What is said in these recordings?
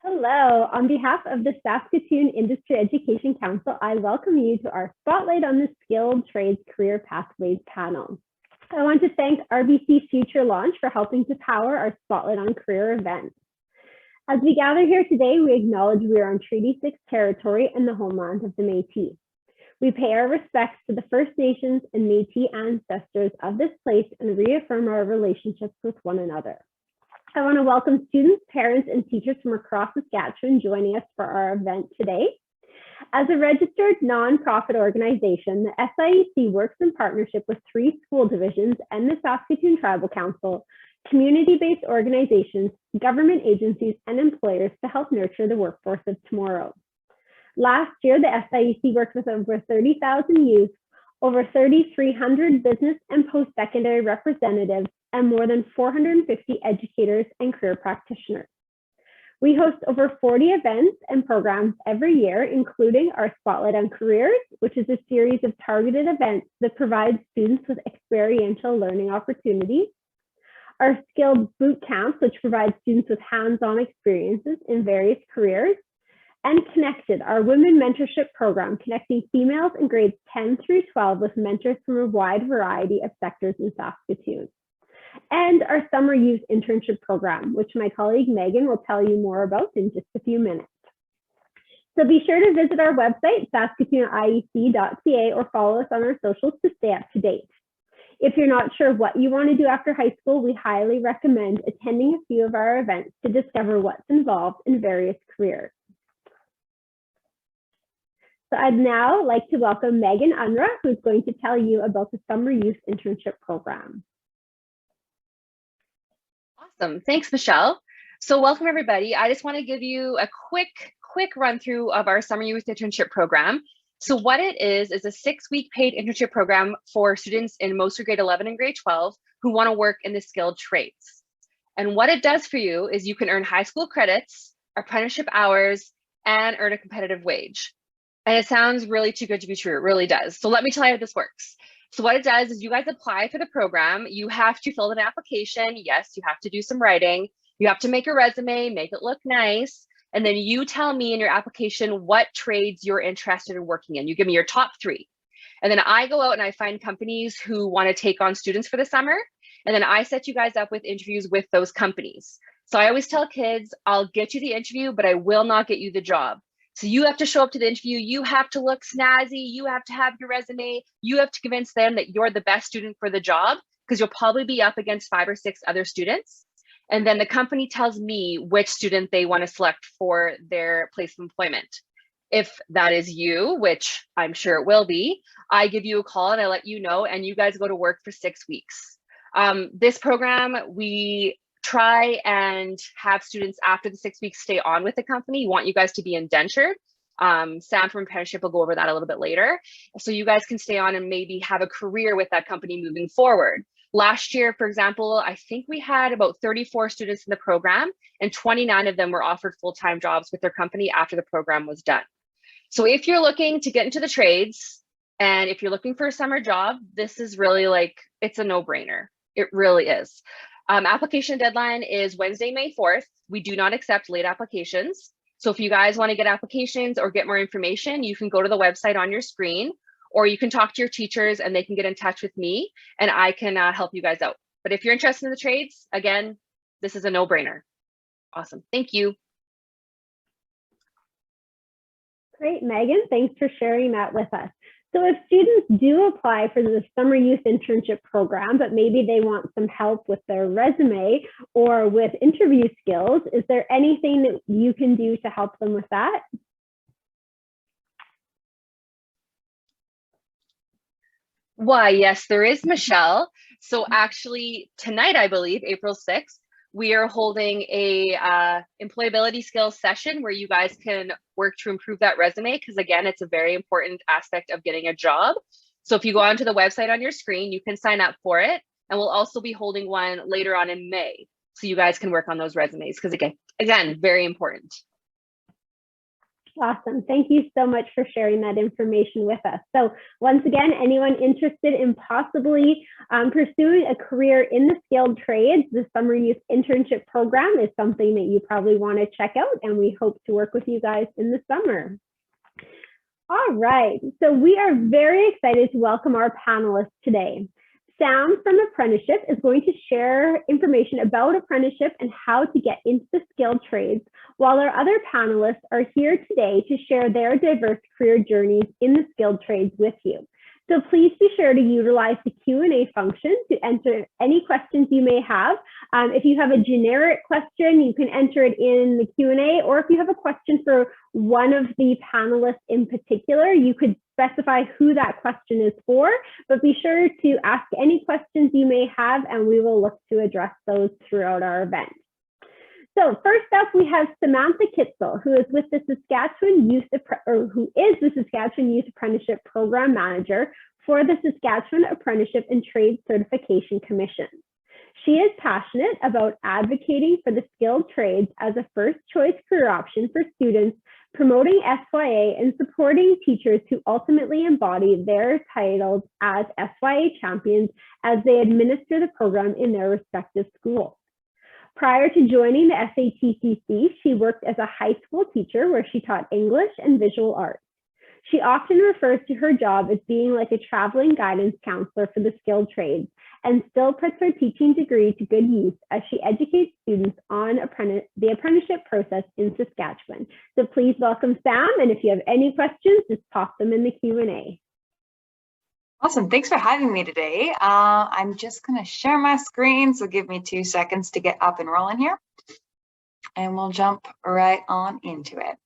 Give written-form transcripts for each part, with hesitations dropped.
Hello, on behalf of the Saskatoon Industry Education Council, I welcome you to our Spotlight on the Skilled Trades Career Pathways panel. I want to thank RBC Future Launch for helping to power our Spotlight on Career event. As we gather here today, we acknowledge we are on Treaty 6 territory and the homeland of the Métis. We pay our respects to the First Nations and Métis ancestors of this place and reaffirm our relationships with one another. I want to welcome students, parents, and teachers from across Saskatchewan joining us for our event today. As a registered nonprofit organization, the SATCC works in partnership with 3 school divisions and the Saskatoon Tribal Council, community-based organizations, government agencies, and employers to help nurture the workforce of tomorrow. Last year, the SATCC worked with over 30,000 youth, over 3,300 business and post-secondary representatives, and more than 450 educators and career practitioners. We host over 40 events and programs every year, including our Spotlight on Careers, which is a series of targeted events that provide students with experiential learning opportunities, our Skilled Boot Camps, which provides students with hands-on experiences in various careers, and Connected, our women mentorship program, connecting females in grades 10 through 12 with mentors from a wide variety of sectors in Saskatoon. And our summer youth internship program, which my colleague Megan will tell you more about in just a few minutes. So be sure to visit our website, saskatooniec.ca, or follow us on our socials to stay up to date. If you're not sure what you want to do after high school, we highly recommend attending a few of our events to discover what's involved in various careers. So I'd now like to welcome Megan Unruh, who's going to tell you about the Summer Youth Internship Program. Awesome, thanks, Michelle. So welcome everybody. I just want to give you a quick run through of our Summer Youth Internship Program. So what it is a 6-week paid internship program for students in mostly grade 11 and grade 12 who want to work in the skilled trades. And what it does for you is you can earn high school credits, apprenticeship hours, and earn a competitive wage. And it sounds really too good to be true. It really does. So let me tell you how this works. So what it does is you guys apply for the program. You have to fill out an application. Yes, you have to do some writing. You have to make a resume, make it look nice. And then you tell me in your application what trades you're interested in working in. You give me your top 3. And then I go out and I find companies who want to take on students for the summer. And then I set you guys up with interviews with those companies. So I always tell kids, I'll get you the interview, but I will not get you the job. So you have to show up to the interview, you have to look snazzy, you have to have your resume, you have to convince them that you're the best student for the job, because you'll probably be up against 5 or 6 other students. And then the company tells me which student they want to select for their place of employment. If that is you, which I'm sure it will be, I give you a call and I let you know, and you guys go to work for 6 weeks. This program, we try and have students after the 6 weeks stay on with the company. We want you guys to be indentured. Sam from Apprenticeship will go over that a little bit later. So you guys can stay on and maybe have a career with that company moving forward. Last year, for example, I think we had about 34 students in the program and 29 of them were offered full-time jobs with their company after the program was done. So if you're looking to get into the trades and if you're looking for a summer job, this is really like, it's a no-brainer. It really is. Application deadline is Wednesday, May 4th. We do not accept late applications. So if you guys want to get applications or get more information, you can go to the website on your screen, or you can talk to your teachers and they can get in touch with me and I can help you guys out. But if you're interested in the trades, again, this is a no-brainer. Awesome, thank you. Great, Megan, thanks for sharing that with us. So if students do apply for the Summer Youth Internship Program, but maybe they want some help with their resume or with interview skills, is there anything that you can do to help them with that? Why, yes, there is, Michelle. So actually tonight, I believe, April 6th, we are holding a employability skills session where you guys can work to improve that resume, because again, it's a very important aspect of getting a job. So if you go onto the website on your screen, you can sign up for it. And we'll also be holding one later on in May. So you guys can work on those resumes, because again, very important. Awesome. Thank you so much for sharing that information with us. So once again, anyone interested in possibly pursuing a career in the skilled trades, the Summer Youth Internship Program is something that you probably want to check out, and we hope to work with you guys in the summer. All right, so we are very excited to welcome our panelists today. Sam from Apprenticeship is going to share information about apprenticeship and how to get into the skilled trades, while our other panelists are here today to share their diverse career journeys in the skilled trades with you. So please be sure to utilize the Q&A function to enter any questions you may have. If you have a generic question, you can enter it in the Q&A, or if you have a question for one of the panelists in particular, you could specify who that question is for, but be sure to ask any questions you may have, and we will look to address those throughout our event. So first up, we have Samantha Kitzul, who is the Saskatchewan Youth Apprenticeship Program Manager for the Saskatchewan Apprenticeship and Trade Certification Commission. She is passionate about advocating for the skilled trades as a first choice career option for students, promoting SYA and supporting teachers who ultimately embody their titles as SYA champions as they administer the program in their respective schools. Prior to joining the SATCC, she worked as a high school teacher where she taught English and visual arts. She often refers to her job as being like a traveling guidance counselor for the skilled trades, and still puts her teaching degree to good use as she educates students on the apprenticeship process in Saskatchewan. So please welcome Sam, and if you have any questions, just pop them in the Q&A. Awesome, thanks for having me today. I'm just gonna share my screen, so give me 2 seconds to get up and rolling here. And we'll jump right on into it.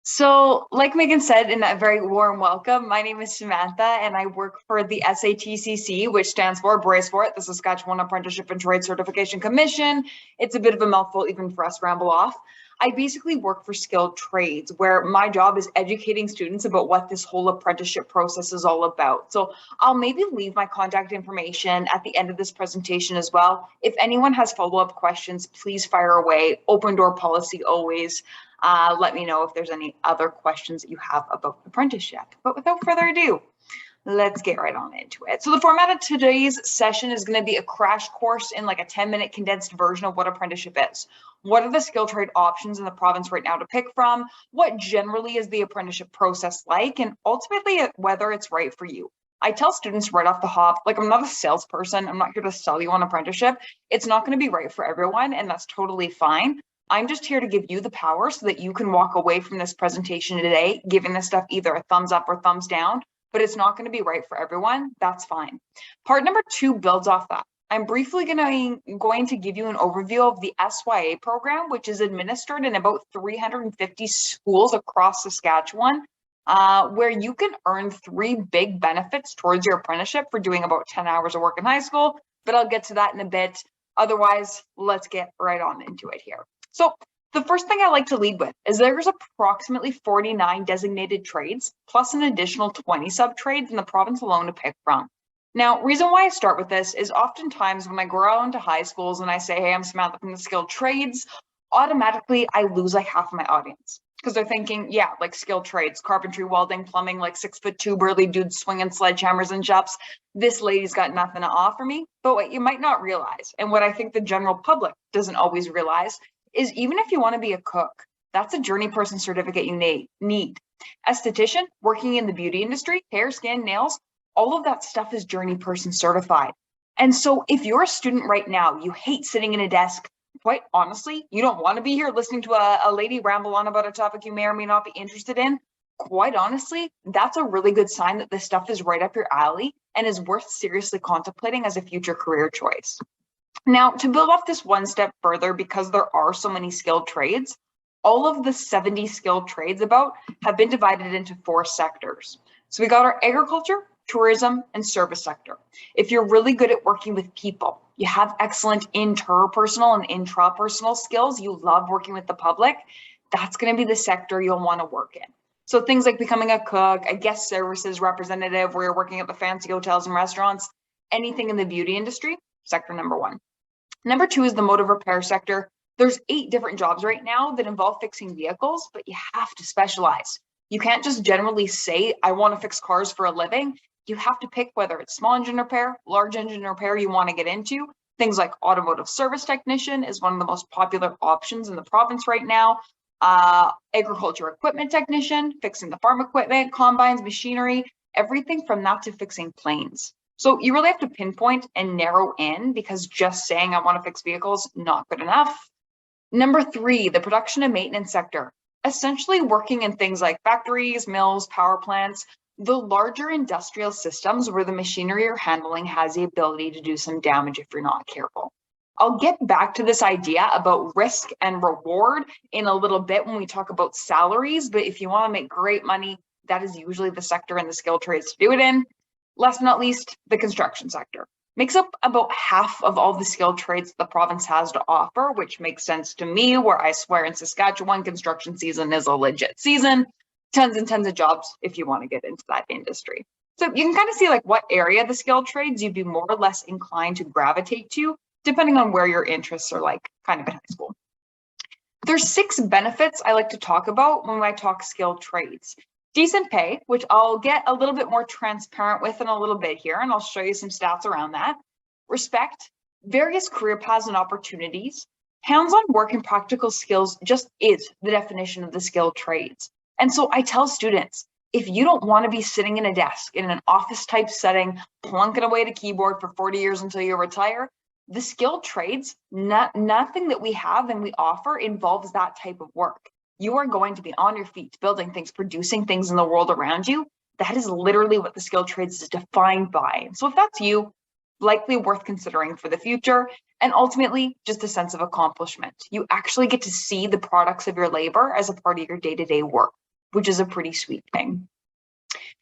So like Megan said in that very warm welcome, my name is Samantha and I work for the SATCC, which stands for, brace for it, the Saskatchewan Apprenticeship and Trade Certification Commission. It's a bit of a mouthful even for us to ramble off. I basically work for skilled trades, where my job is educating students about what this whole apprenticeship process is all about. So I'll maybe leave my contact information at the end of this presentation as well. If anyone has follow-up questions, please fire away. Open door policy always. Let me know if there's any other questions that you have about apprenticeship. But without further ado, let's get right on into it. So the format of today's session is going to be a crash course in like a 10-minute condensed version of what apprenticeship is. What are the skill trade options in the province right now to pick from? What generally is the apprenticeship process like? And ultimately, whether it's right for you. I tell students right off the hop, like, I'm not a salesperson. I'm not here to sell you on apprenticeship. It's not going to be right for everyone, and that's totally fine. I'm just here to give you the power so that you can walk away from this presentation today, giving this stuff either a thumbs up or thumbs down, but it's not going to be right for everyone. That's fine. Part number 2 builds off that. I'm briefly going to give you an overview of the SYA program, which is administered in about 350 schools across Saskatchewan, where you can earn 3 big benefits towards your apprenticeship for doing about 10 hours of work in high school, but I'll get to that in a bit. Otherwise, let's get right on into it here. So the first thing I like to lead with is there's approximately 49 designated trades, plus an additional 20 sub-trades in the province alone to pick from. Now, reason why I start with this is oftentimes when I go out into high schools and I say, hey, I'm Samantha from the skilled trades, automatically I lose like half of my audience. Because they're thinking, yeah, like skilled trades, carpentry, welding, plumbing, like 6'2" burly dudes swinging sledgehammers and chops. This lady's got nothing to offer me. But what you might not realize, and what I think the general public doesn't always realize, is even if you want to be a cook, that's a journey person certificate you need. Esthetician, working in the beauty industry, hair, skin, nails, all of that stuff is journey person certified. And so if you're a student right now, you hate sitting in a desk, quite honestly, you don't want to be here listening to a lady ramble on about a topic you may or may not be interested in, quite honestly, that's a really good sign that this stuff is right up your alley and is worth seriously contemplating as a future career choice. Now, to build off this one step further, because there are so many skilled trades, all of the 70 skilled trades have been divided into 4 sectors. So we got our agriculture, tourism, and service sector. If you're really good at working with people, you have excellent interpersonal and intrapersonal skills, you love working with the public, that's going to be the sector you'll want to work in. So things like becoming a cook, a guest services representative, where you're working at the fancy hotels and restaurants, anything in the beauty industry, sector number 1. Number 2 is the motive repair sector. There's 8 different jobs right now that involve fixing vehicles, but you have to specialize. You can't just generally say, I want to fix cars for a living. You have to pick whether it's small engine repair, large engine repair you want to get into. Things like automotive service technician is one of the most popular options in the province right now. Agriculture equipment technician, fixing the farm equipment, combines, machinery, everything from that to fixing planes. So you really have to pinpoint and narrow in, because just saying I want to fix vehicles, not good enough. Number 3, the production and maintenance sector. Essentially working in things like factories, mills, power plants, the larger industrial systems where the machinery you're handling has the ability to do some damage if you're not careful. I'll get back to this idea about risk and reward in a little bit when we talk about salaries, but if you want to make great money, that is usually the sector in the skilled trades to do it in. Last but not least, the construction sector. Makes up about half of all the skilled trades the province has to offer, which makes sense to me, where I swear in Saskatchewan, construction season is a legit season. Tons and tons of jobs if you want to get into that industry. So you can kind of see like what area of the skilled trades you'd be more or less inclined to gravitate to, depending on where your interests are like kind of in high school. There's 6 benefits I like to talk about when I talk skilled trades. Decent pay, which I'll get a little bit more transparent with in a little bit here, and I'll show you some stats around that. Respect, various career paths and opportunities. Hands-on work and practical skills just is the definition of the skilled trades. And so I tell students, if you don't want to be sitting in a desk in an office type setting, plunking away at a keyboard for 40 years until you retire, the skilled trades, nothing that we have and we offer involves that type of work. You are going to be on your feet, building things, producing things in the world around you. That is literally what the skilled trades is defined by. So if that's you, likely worth considering for the future. And ultimately, just a sense of accomplishment. You actually get to see the products of your labor as a part of your day-to-day work, which is a pretty sweet thing.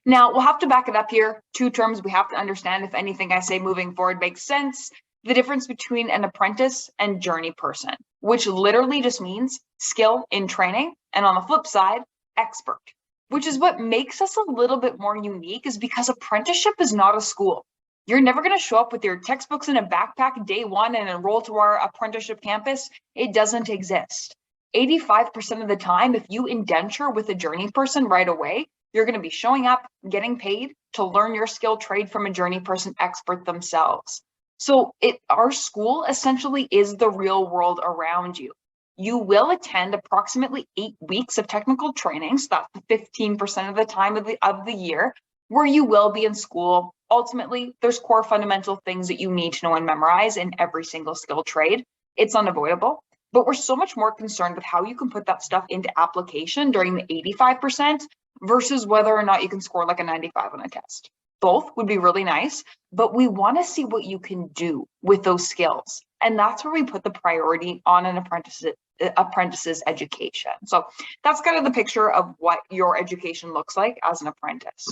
Now, we'll have to back it up here. 2 terms we have to understand if anything I say moving forward makes sense. The difference between an apprentice and journey person, which literally just means skill in training, and on the flip side, expert, which is what makes us a little bit more unique, is because apprenticeship is not a school. You're never going to show up with your textbooks in a backpack day 1 and enroll to our apprenticeship campus. It doesn't exist. 85% of the time, if you indenture with a journey person right away, you're going to be showing up, getting paid to learn your skilled trade from a journey person expert themselves. So our school essentially is the real world around you. You will attend approximately 8 weeks of technical training, so that's 15% of the time of the year, where you will be in school. Ultimately, there's core fundamental things that you need to know and memorize in every single skilled trade. It's unavoidable, but we're so much more concerned with how you can put that stuff into application during the 85% versus whether or not you can score like a 95 on a test. Both would be really nice, but we want to see what you can do with those skills. And that's where we put the priority on an apprentice's education. So that's kind of the picture of what your education looks like as an apprentice.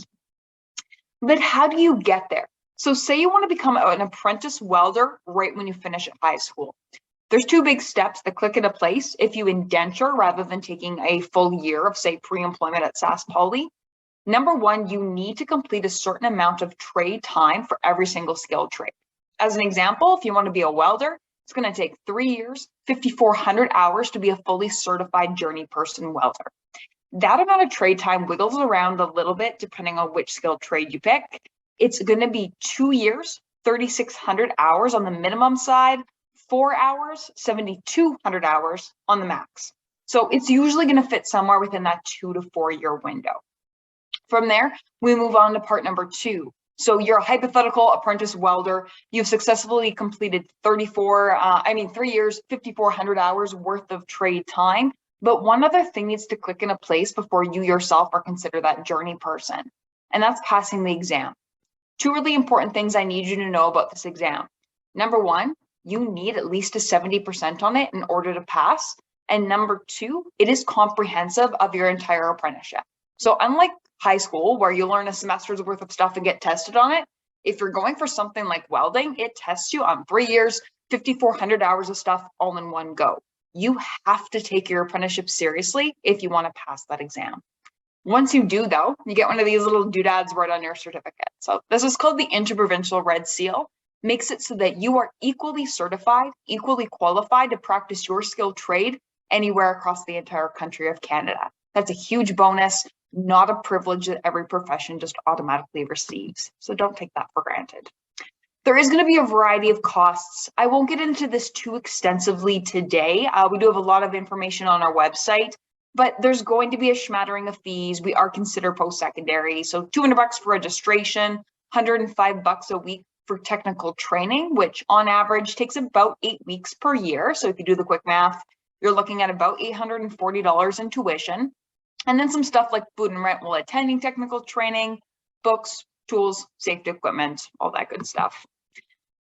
But how do you get there? So say you want to become an apprentice welder right when you finish at high school. There's 2 big steps that click into place if you indenture rather than taking a full year of, say, pre-employment at Sask Poly. Number 1, you need to complete a certain amount of trade time for every single skilled trade. As an example, if you want to be a welder, it's going to take 3 years, 5,400 hours to be a fully certified journey person welder. That amount of trade time wiggles around a little bit depending on which skilled trade you pick. It's going to be 2 years, 3,600 hours on the minimum side, 4 hours, 7,200 hours on the max. So it's usually going to fit somewhere within that 2 to 4 year window. From there, we move on to part number 2. So you're a hypothetical apprentice welder. You've successfully completed 3 years, 5,400 hours worth of trade time. But one other thing needs to click into place before you yourself are considered that journey person, and that's passing the exam. 2 really important things I need you to know about this exam. Number 1, you need at least a 70% on it in order to pass. And number 2, it is comprehensive of your entire apprenticeship. So unlike high school, where you learn a semester's worth of stuff and get tested on it, if you're going for something like welding, it tests you on 3 years, 5,400 hours of stuff all in one go. You have to take your apprenticeship seriously if you want to pass that exam. Once you do, though, you get one of these little doodads right on your certificate. So this is called the Interprovincial Red Seal. makes it so that you are equally certified, equally qualified to practice your skilled trade anywhere across the entire country of Canada. That's a huge bonus, not a privilege that every profession just automatically receives. So don't take that for granted. There is going to be a variety of costs. I won't get into this too extensively today. We do have a lot of information on our website, but there's going to be a smattering of fees. We are considered post-secondary. So $200 for registration, $105 a week for technical training, which on average takes about 8 weeks per year. So if you do the quick math, you're looking at about $840 in tuition. And then some stuff like food and rent while attending technical training, books, tools, safety equipment, all that good stuff.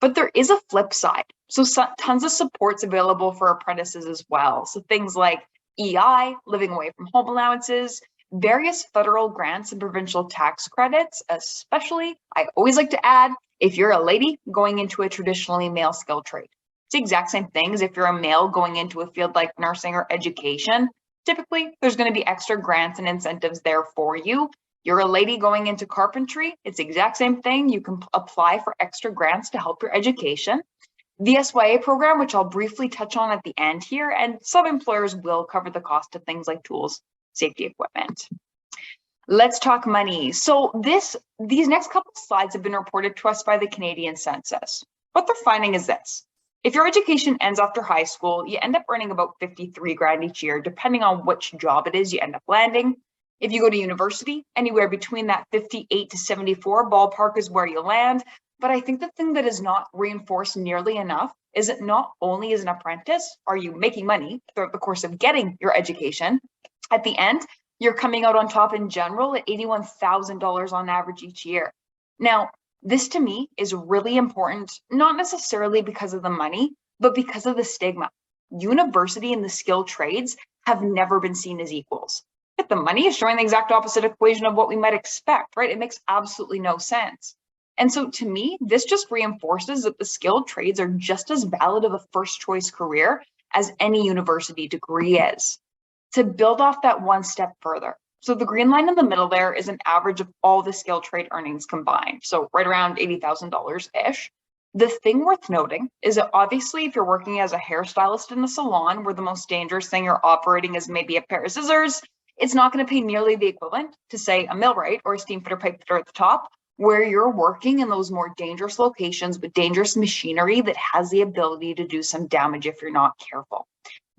But there is a flip side. So tons of supports available for apprentices as well. So things like EI, living away from home allowances, various federal grants and provincial tax credits, especially, I always like to add, if you're a lady going into a traditionally male skilled trade. It's the exact same thing as if you're a male going into a field like nursing or education. Typically, there's going to be extra grants and incentives there for you. You're a lady going into carpentry, it's the exact same thing. You can apply for extra grants to help your education. The SYA program, which I'll briefly touch on at the end here, and some employers will cover the cost of things like tools, safety equipment. Let's talk money. So these next couple of slides have been reported to us by the Canadian Census. What they're finding is this. If your education ends after high school, you end up earning about 53 grand each year, depending on which job it is you end up landing. If you go to university, anywhere between that 58 to 74 ballpark is where you land. But I think the thing that is not reinforced nearly enough is that not only as an apprentice are you making money throughout the course of getting your education, at the end, you're coming out on top in general at $81,000 on average each year. Now, this to me is really important, not necessarily because of the money, but because of the stigma. University and the skilled trades have never been seen as equals. But the money is showing the exact opposite equation of what we might expect, right? It makes absolutely no sense. And so to me, this just reinforces that the skilled trades are just as valid of a first choice career as any university degree is. To build off that one step further. So the green line in the middle there is an average of all the skilled trade earnings combined. So right around $80,000-ish. The thing worth noting is that obviously if you're working as a hairstylist in the salon where the most dangerous thing you're operating is maybe a pair of scissors, it's not going to pay nearly the equivalent to say a millwright or a steam fitter, pipe fitter at the top, where you're working in those more dangerous locations with dangerous machinery that has the ability to do some damage if you're not careful.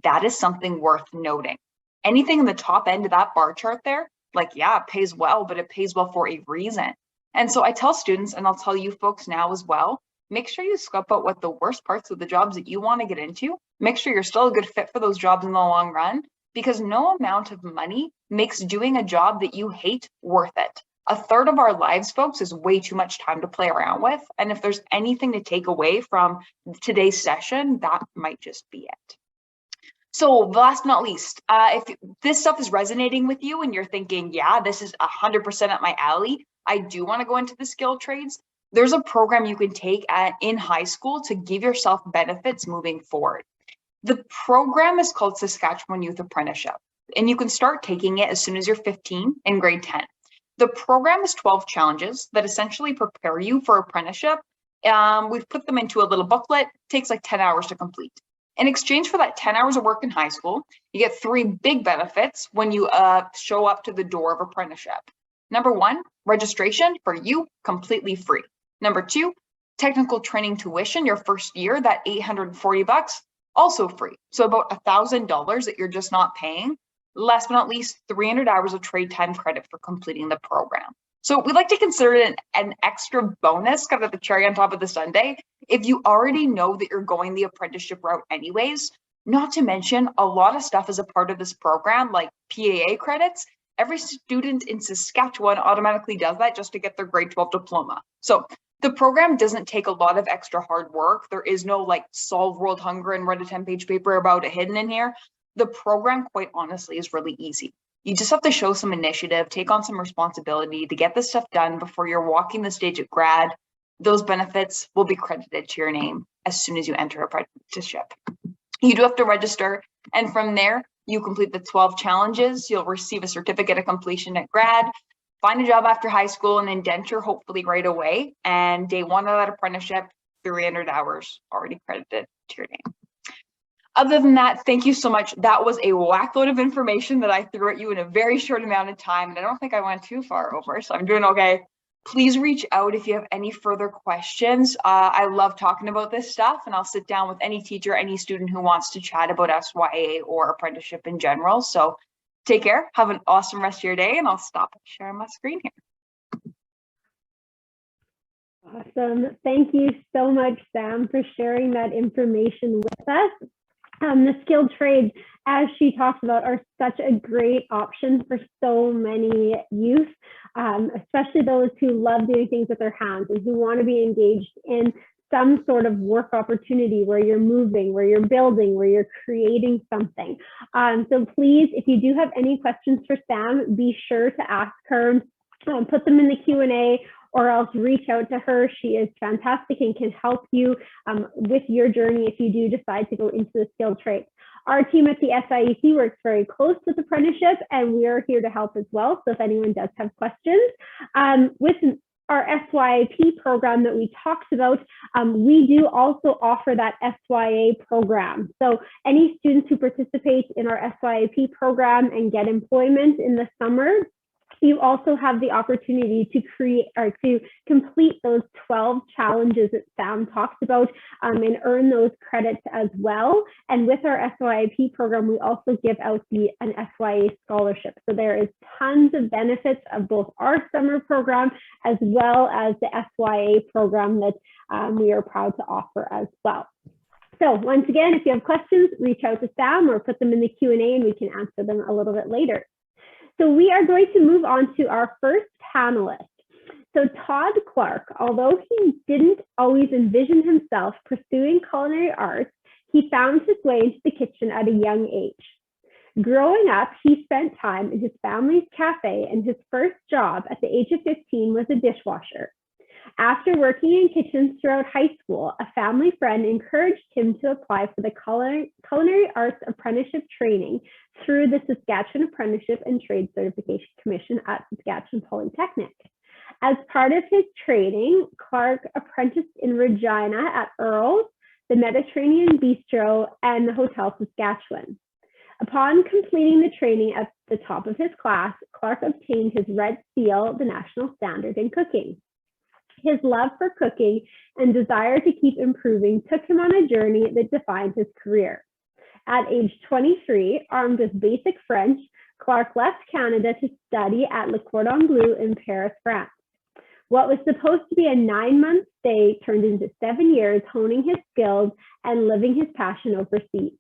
That is something worth noting. Anything in the top end of that bar chart there, like, yeah, it pays well, but it pays well for a reason. And so I tell students, and I'll tell you folks now as well, make sure you scope out what the worst parts of the jobs that you want to get into. Make sure you're still a good fit for those jobs in the long run, because no amount of money makes doing a job that you hate worth it. A third of our lives, folks, is way too much time to play around with. And if there's anything to take away from today's session, that might just be it. So last but not least, if this stuff is resonating with you and you're thinking, yeah, this is 100% up my alley, I do want to go into the skilled trades, there's a program you can take in high school to give yourself benefits moving forward. The program is called Saskatchewan Youth Apprenticeship, and you can start taking it as soon as you're 15 in grade 10. The program is 12 challenges that essentially prepare you for apprenticeship. We've put them into a little booklet. It takes like 10 hours to complete. In exchange for that 10 hours of work in high school, you get 3 big benefits when you show up to the door of apprenticeship. Number 1, registration for you, completely free. Number 2, technical training tuition, your first year, that $840, also free. So about $1,000 that you're just not paying. Last but not least, 300 hours of trade time credit for completing the program. So we like to consider it an extra bonus, kind of the cherry on top of the sundae, if you already know that you're going the apprenticeship route anyways. Not to mention, a lot of stuff is a part of this program, like PAA credits. Every student in Saskatchewan automatically does that just to get their grade 12 diploma. So the program doesn't take a lot of extra hard work. There is no like solve world hunger and write a 10-page paper about it hidden in here. The program, quite honestly, is really easy. You just have to show some initiative, take on some responsibility to get this stuff done before you're walking the stage at grad. Those benefits will be credited to your name as soon as you enter apprenticeship. You do have to register, and from there, you complete the 12 challenges. You'll receive a certificate of completion at grad, find a job after high school, an indenture hopefully right away, and day 1 of that apprenticeship, 300 hours already credited to your name. Other than that, thank you so much. That was a whackload of information that I threw at you in a very short amount of time, and I don't think I went too far over, so I'm doing okay. Please reach out if you have any further questions. I love talking about this stuff, and I'll sit down with any teacher, any student who wants to chat about SYA or apprenticeship in general. So take care, have an awesome rest of your day, and I'll stop sharing my screen here. Awesome. Thank you so much, Sam, for sharing that information with us. The skilled trades, as she talked about, are such a great option for so many youth, especially those who love doing things with their hands and who want to be engaged in some sort of work opportunity where you're moving, where you're building, where you're creating something. So please, if you do have any questions for Sam, be sure to ask her, put them in the Q&A, or else reach out to her. She is fantastic and can help you with your journey if you do decide to go into the skilled trades. Our team at the SATCC works very close with Apprenticeship, and we are here to help as well. So if anyone does have questions, with our SYAP program that we talked about, we do also offer that SYA program. So any students who participate in our SYAP program and get employment in the summer, you also have the opportunity to create or to complete those 12 challenges that Sam talked about and earn those credits as well. And with our SYAP program, we also give out an SYA scholarship. So there is tons of benefits of both our summer program as well as the SYA program that we are proud to offer as well. So once again, if you have questions, reach out to Sam or put them in the Q&A and we can answer them a little bit later. So we are going to move on to our first panelist. So Todd Clark, although he didn't always envision himself pursuing culinary arts, he found his way into the kitchen at a young age. Growing up, he spent time in his family's cafe, and his first job at the age of 15 was a dishwasher. After working in kitchens throughout high school, a family friend encouraged him to apply for the Culinary Arts Apprenticeship training through the Saskatchewan Apprenticeship and Trade Certification Commission at Saskatchewan Polytechnic. As part of his training, Clark apprenticed in Regina at Earl's, the Mediterranean Bistro, and the Hotel Saskatchewan. Upon completing the training at the top of his class, Clark obtained his Red Seal, the national standard in cooking. His love for cooking and desire to keep improving took him on a journey that defined his career. At age 23, armed with basic French, Clark left Canada to study at Le Cordon Bleu in Paris, France. What was supposed to be a 9-month stay turned into 7 years, honing his skills and living his passion overseas.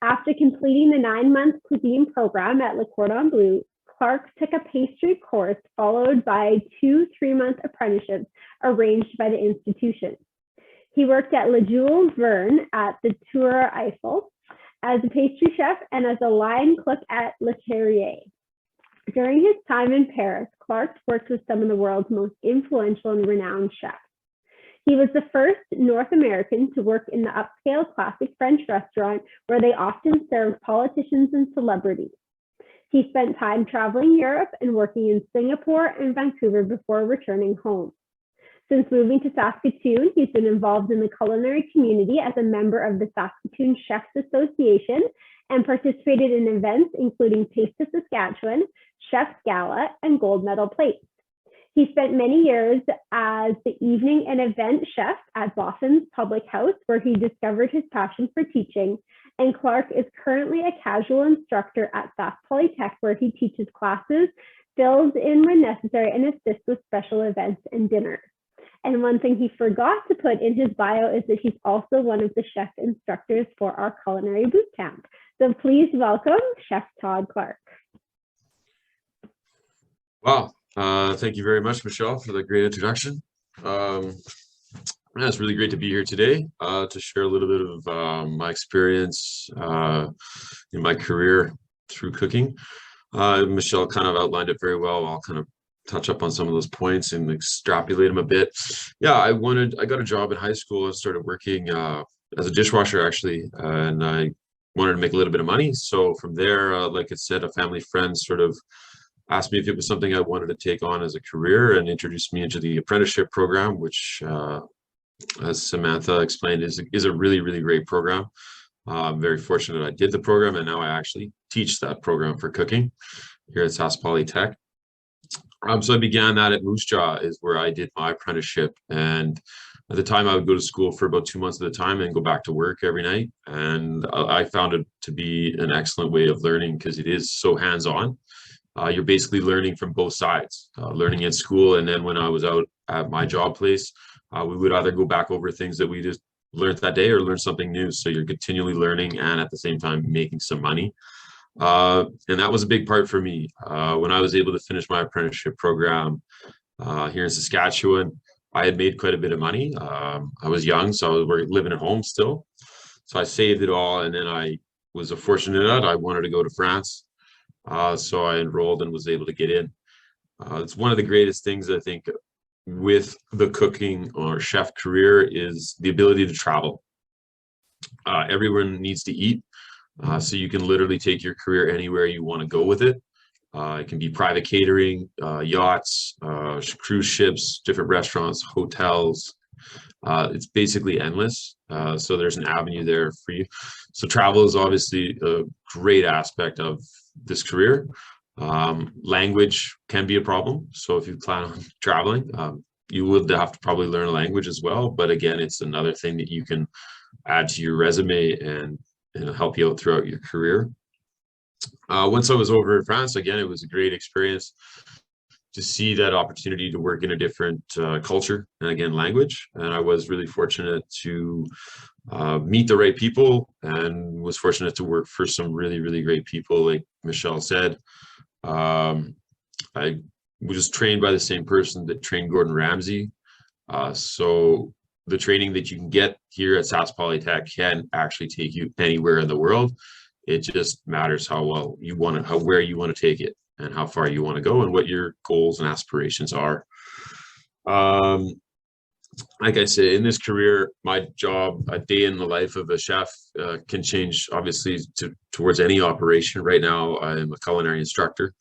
After completing the 9-month cuisine program at Le Cordon Bleu, Clark took a pastry course followed by 2 3-month apprenticeships arranged by the institution. He worked at Le Jules Verne at the Tour Eiffel as a pastry chef and as a line cook at Le Terrier. During his time in Paris, Clark worked with some of the world's most influential and renowned chefs. He was the first North American to work in the upscale classic French restaurant where they often served politicians and celebrities. He spent time traveling Europe and working in Singapore and Vancouver before returning home. Since moving to Saskatoon, he's been involved in the culinary community as a member of the Saskatoon Chefs Association and participated in events including Taste of Saskatchewan, Chef's Gala, and Gold Medal Plates. He spent many years as the evening and event chef at Boston's Public House, where he discovered his passion for teaching. And Clark is currently a casual instructor at Sask Polytech, where he teaches classes, fills in when necessary, and assists with special events and dinners. And one thing he forgot to put in his bio is that he's also one of the chef instructors for our culinary boot camp. So please welcome Chef Todd Clark. Wow. Thank you very much, Michelle, for the great introduction. It's really great to be here today to share a little bit of my experience in my career through cooking. Michelle kind of outlined it very well. I'll kind of touch up on some of those points and extrapolate them a bit. Yeah, I got a job in high school. I started working as a dishwasher actually, and I wanted to make a little bit of money. So from there, like I said, a family friend sort of asked me if it was something I wanted to take on as a career and introduced me into the apprenticeship program, which as Samantha explained, is a really, really great program. I'm very fortunate I did the program, and now I actually teach that program for cooking here at Sask Polytech. So I began that at Moose Jaw, is where I did my apprenticeship. And at the time, I would go to school for about 2 months at a time and go back to work every night. And I found it to be an excellent way of learning because it is so hands-on. You're basically learning from both sides, learning at school. And then when I was out at my job place, we would either go back over things that we just learned that day or learn something new. So you're continually learning and at the same time making some money. And that was a big part for me. When I was able to finish my apprenticeship program here in Saskatchewan, I had made quite a bit of money. I was young, so I was living at home still. So I saved it all, and then I was fortunate that I wanted to go to France. So I enrolled and was able to get in. It's one of the greatest things, I think, with the cooking or chef career is the ability to travel. Everyone needs to eat. So you can literally take your career anywhere you want to go with it. It can be private catering, yachts, cruise ships, different restaurants, hotels. It's basically endless. So there's an avenue there for you. So travel is obviously a great aspect of this career. Language can be a problem. So if you plan on traveling, you would have to probably learn a language as well. But again, it's another thing that you can add to your resume and help you out throughout your career. Once I was over in France, again, it was a great experience to see that opportunity to work in a different culture and again, language. And I was really fortunate to meet the right people and was fortunate to work for some really, really great people. Like Michelle said, I was trained by the same person that trained Gordon Ramsay. So the training that you can get here at Sask Polytech can actually take you anywhere in the world. It just matters how well you want it, where you want to take it, and how far you want to go, and what your goals and aspirations are. Like I said, in this career, my job, a day in the life of a chef can change, obviously, towards any operation. Right now, I'm a culinary instructor,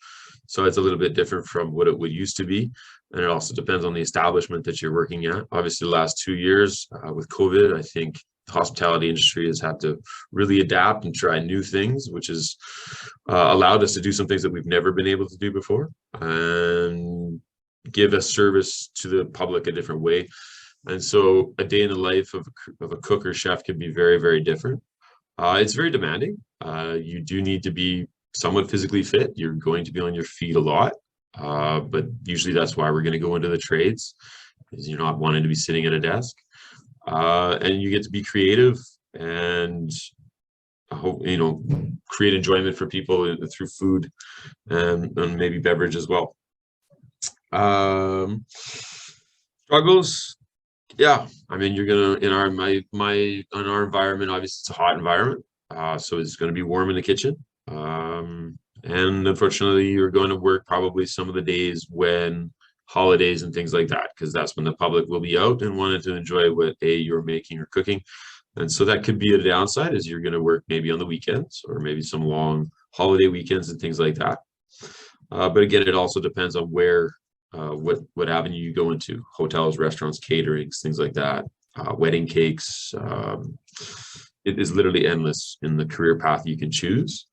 so it's a little bit different from what it would used to be. And it also depends on the establishment that you're working at. Obviously, the last 2 years with COVID, I think the hospitality industry has had to really adapt and try new things, which has allowed us to do some things that we've never been able to do before and give a service to the public a different way. And so a day in the life of a cook or chef can be very, very different. It's very demanding. You do need to be somewhat physically fit. You're going to be on your feet a lot. But usually that's why we're going to go into the trades, is you're not wanting to be sitting at a desk. And you get to be creative and create enjoyment for people through food and maybe beverage as well. Struggles, yeah. I mean, you're gonna in our environment. Obviously, it's a hot environment, so it's going to be warm in the kitchen. And unfortunately, you're going to work probably some of the days when holidays and things like that, because that's when the public will be out and wanted to enjoy what you're making or cooking. And so that could be a downside, is you're going to work maybe on the weekends or maybe some long holiday weekends and things like that. But again, it also depends on where, what avenue you go into: hotels, restaurants, caterings, things like that, wedding cakes. It is literally endless in the career path you can choose.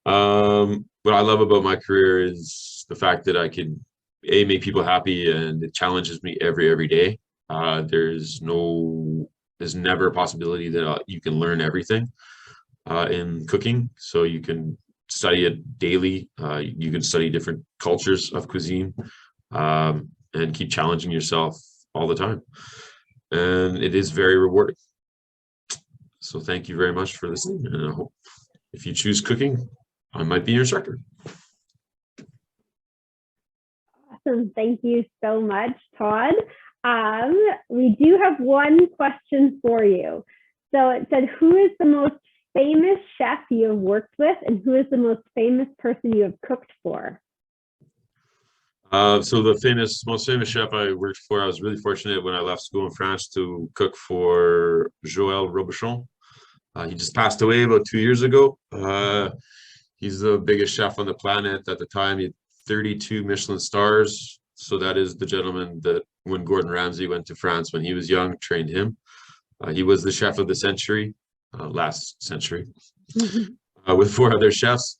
What I love about my career is the fact that I can make people happy, and it challenges me every day. There's never a possibility that you can learn everything in cooking. So you can study it daily. You can study different cultures of cuisine and keep challenging yourself all the time. And it is very rewarding. So thank you very much for listening. And I hope if you choose cooking, I might be your instructor. Awesome. Thank you so much, Todd. We do have one question for you. So it said, who is the most famous chef you have worked with, and who is the most famous person you have cooked for? So the most famous chef I worked for, I was really fortunate when I left school in France to cook for Joël Robuchon. He just passed away about 2 years ago. He's the biggest chef on the planet at the time. He had 32 Michelin stars. So that is the gentleman that when Gordon Ramsay went to France when he was young, trained him. He was the chef of the century, last century, with 4 other chefs.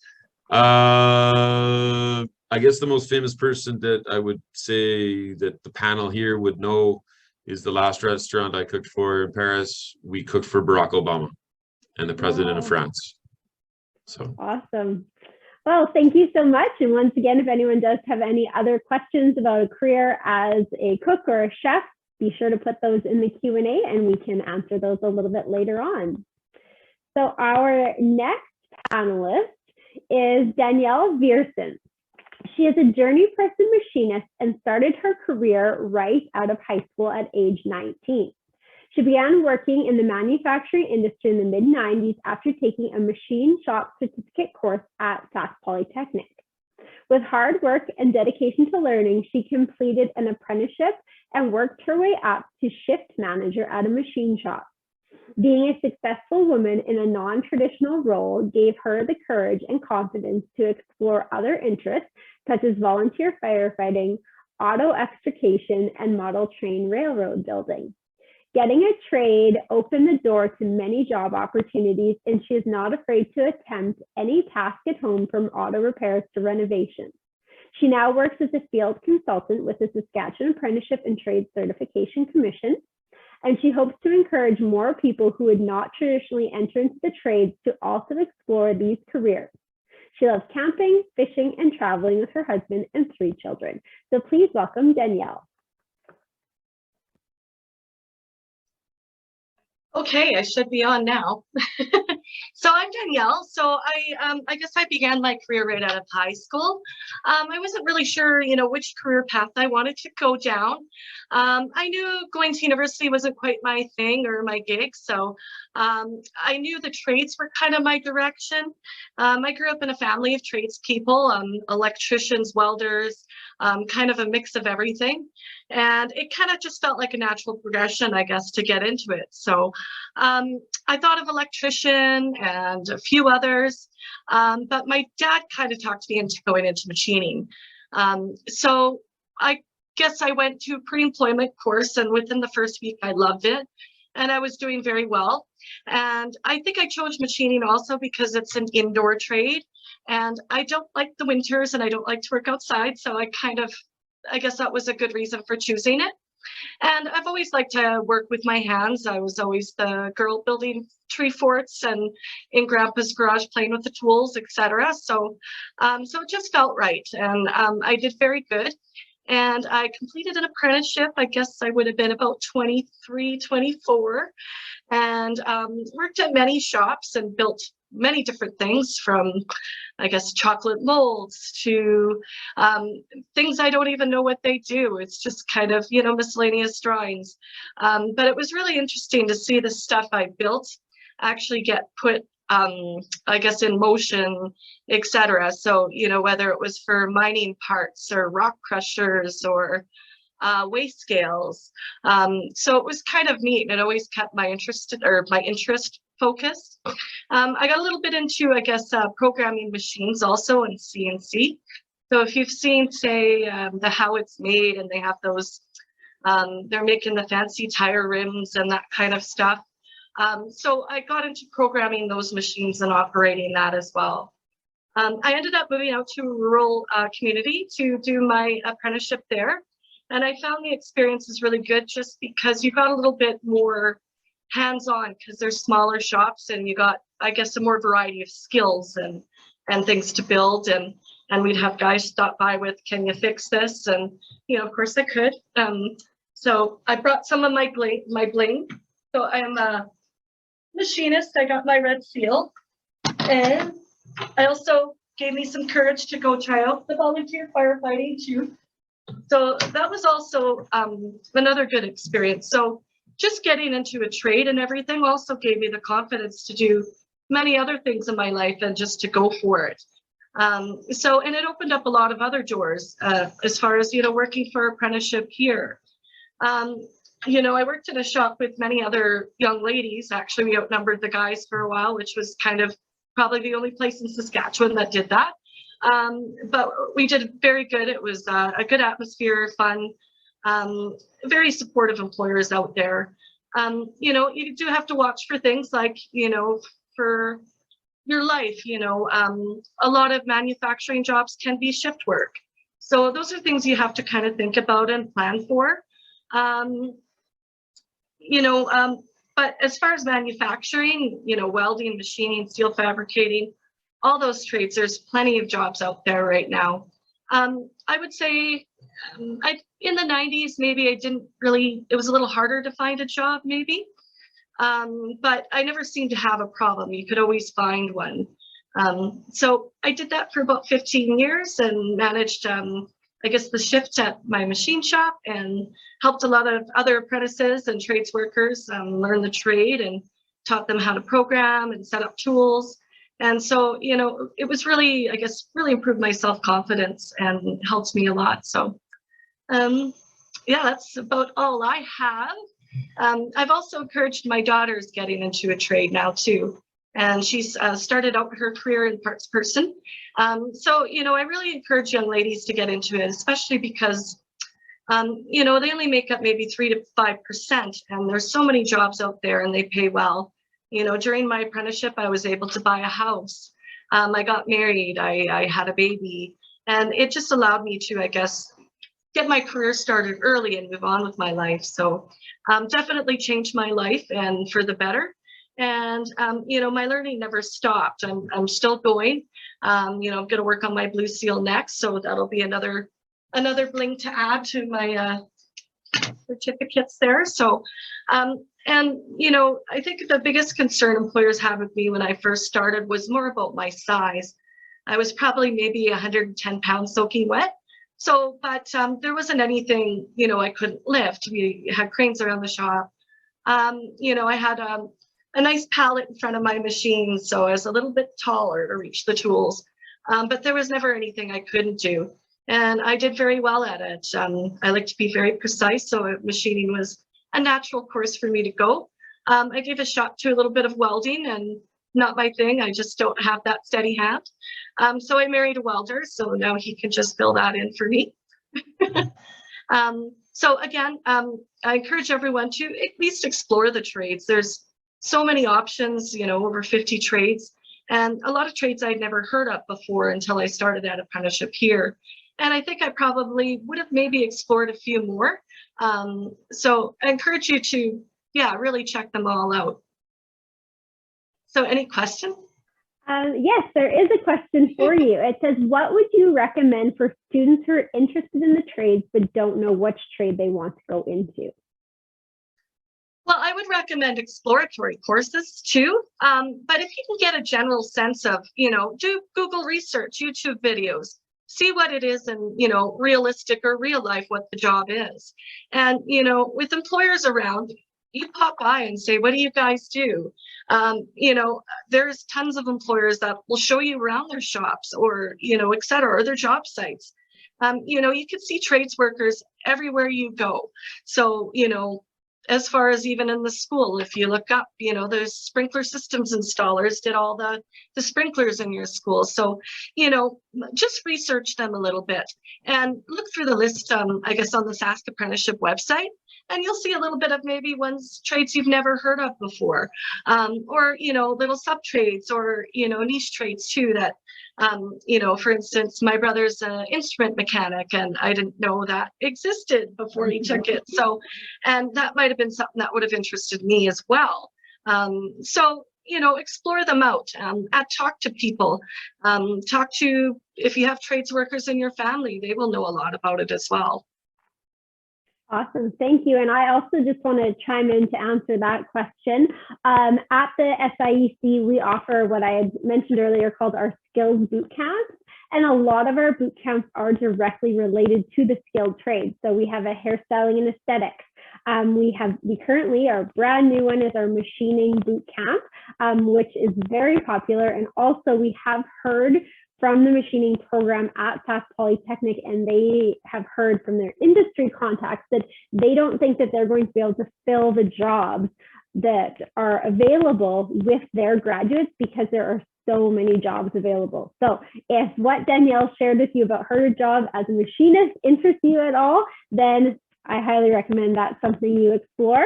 I guess the most famous person that I would say that the panel here would know is the last restaurant I cooked for in Paris. We cooked for Barack Obama and the president of France. So awesome. Well, thank you so much. And once again, if anyone does have any other questions about a career as a cook or a chef, be sure to put those in the Q&A and we can answer those a little bit later on. So our next panelist is Danielle Verson. She is a journeyperson machinist and started her career right out of high school at age 19. She began working in the manufacturing industry in the mid-90s after taking a machine shop certificate course at Polytechnic. With hard work and dedication to learning, she completed an apprenticeship and worked her way up to shift manager at a machine shop. Being a successful woman in a non-traditional role gave her the courage and confidence to explore other interests such as volunteer firefighting, auto extrication, and model train railroad building. Getting a trade opened the door to many job opportunities, and she is not afraid to attempt any task at home from auto repairs to renovations. She now works as a field consultant with the Saskatchewan Apprenticeship and Trades Certification Commission, and she hopes to encourage more people who would not traditionally enter into the trades to also explore these careers. She loves camping, fishing, and traveling with her husband and 3 children. So please welcome Danielle. Okay, I should be on now. So I'm Danielle. So I guess I began my career right out of high school. I wasn't really sure, which career path I wanted to go down. I knew going to university wasn't quite my thing or my gig. So I knew the trades were kind of my direction. I grew up in a family of tradespeople, electricians, welders, kind of a mix of everything. And it kind of just felt like a natural progression, I guess, to get into it. So I thought of electrician and a few others, but my dad kind of talked me into going into machining. So I guess I went to a pre-employment course, and within the first week, I loved it. And I was doing very well. And I think I chose machining also because it's an indoor trade. And I don't like the winters and I don't like to work outside. So I guess that was a good reason for choosing it. And I've always liked to work with my hands. I was always the girl building tree forts and in grandpa's garage playing with the tools, etc. So it just felt right. And I did very good. And I completed an apprenticeship. I guess I would have been about 23, 24, and worked at many shops and built many different things, from, I guess, chocolate molds to things I don't even know what they do. It's just kind of, miscellaneous drawings. But it was really interesting to see the stuff I built actually get put, I guess, in motion, etc. So, whether it was for mining parts or rock crushers or weigh scales. So it was kind of neat. It always kept my interest focused. I got a little bit into, I guess, programming machines also and CNC. So if you've seen, say, the how it's made, and they have those, they're making the fancy tire rims and that kind of stuff. So I got into programming those machines and operating that as well. I ended up moving out to a rural community to do my apprenticeship there. And I found the experience is really good just because you got a little bit more hands-on because there's smaller shops and you got, I guess, a more variety of skills and things to build. And we'd have guys stop by with, can you fix this? And, of course I could. So I brought some of my bling. So I am a machinist. I got my red seal. And I also gave me some courage to go try out the volunteer firefighting too. So that was also another good experience. So just getting into a trade and everything also gave me the confidence to do many other things in my life and just to go for it. And it opened up a lot of other doors as far as, working for apprenticeship here. I worked in a shop with many other young ladies. Actually, we outnumbered the guys for a while, which was kind of probably the only place in Saskatchewan that did that. But we did very good. It was a good atmosphere, fun. very supportive employers out there. You do have to watch for things like, for your life, a lot of manufacturing jobs can be shift work. So those are things you have to kind of think about and plan for. But as far as manufacturing, welding, machining, steel fabricating, all those trades, there's plenty of jobs out there right now. I would say in the 90s, maybe it was a little harder to find a job maybe, but I never seemed to have a problem. You could always find one. So I did that for about 15 years and managed, the shift at my machine shop and helped a lot of other apprentices and trades workers learn the trade and taught them how to program and set up tools. And so, it was really, really improved my self-confidence and helped me a lot. So, that's about all I have. I've also encouraged my daughters getting into a trade now too. And she's started out her career in parts person. So, I really encourage young ladies to get into it, especially because, they only make up maybe 3 to 5%. And there's so many jobs out there and they pay well. During my apprenticeship, I was able to buy a house. I got married, I had a baby, and it just allowed me to, get my career started early and move on with my life. So definitely changed my life and for the better. And, my learning never stopped. I'm still going. I'm going to work on my blue seal next. So that'll be another bling to add to my certificates there. So, I think the biggest concern employers had with me when I first started was more about my size. I was probably maybe 110 pounds soaking wet. So, but there wasn't anything, I couldn't lift. We had cranes around the shop. I had a nice pallet in front of my machine, so I was a little bit taller to reach the tools. But there was never anything I couldn't do. And I did very well at it. I like to be very precise, so machining was a natural course for me to go. I gave a shot to a little bit of welding, and not my thing. I just don't have that steady hand. So I married a welder, so now he can just fill that in for me. So again, I encourage everyone to at least explore the trades. There's so many options, over 50 trades, and a lot of trades I'd never heard of before until I started at apprenticeship here. And I think I probably would have maybe explored a few more. So I encourage you to, really check them all out. So any questions? Yes, there is a question for you. It says, what would you recommend for students who are interested in the trades but don't know which trade they want to go into? Well, I would recommend exploratory courses too. But if you can get a general sense of, do Google research, YouTube videos, see what it is in, realistic or real life, what the job is. And, with employers around, you pop by and say, what do you guys do? There's tons of employers that will show you around their shops or, et cetera, or their job sites. You can see trades workers everywhere you go. So, as far as even in the school, if you look up, there's sprinkler systems installers did all the sprinklers in your school. So, just research them a little bit and look through the list, on the Sask Apprenticeship website, and you'll see a little bit of maybe trades you've never heard of before, or, little sub trades or, niche trades too that, for instance, my brother's an instrument mechanic and I didn't know that existed before he took it. So, and that might have been something that would have interested me as well. So, explore them out, talk to people, if you have trades workers in your family, they will know a lot about it as well. Awesome, thank you. And I also just want to chime in to answer that question. At the SATCC, we offer what I had mentioned earlier called our skills boot camps. And a lot of our boot camps are directly related to the skilled trades. So we have a hairstyling and aesthetics. We currently, our brand new one is our machining boot camp, which is very popular. And also we have heard from the machining program at Sask Polytechnic, and they have heard from their industry contacts that they don't think that they're going to be able to fill the jobs that are available with their graduates because there are so many jobs available. So if what Danielle shared with you about her job as a machinist interests you at all, then I highly recommend that's something you explore.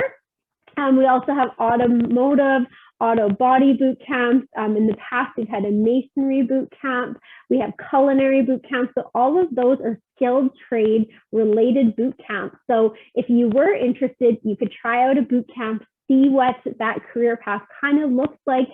We also have automotive, auto body boot camps. In the past, we've had a masonry boot camp. We have culinary boot camps. So all of those are skilled trade related boot camps. So if you were interested, you could try out a boot camp, see what that career path kind of looks like.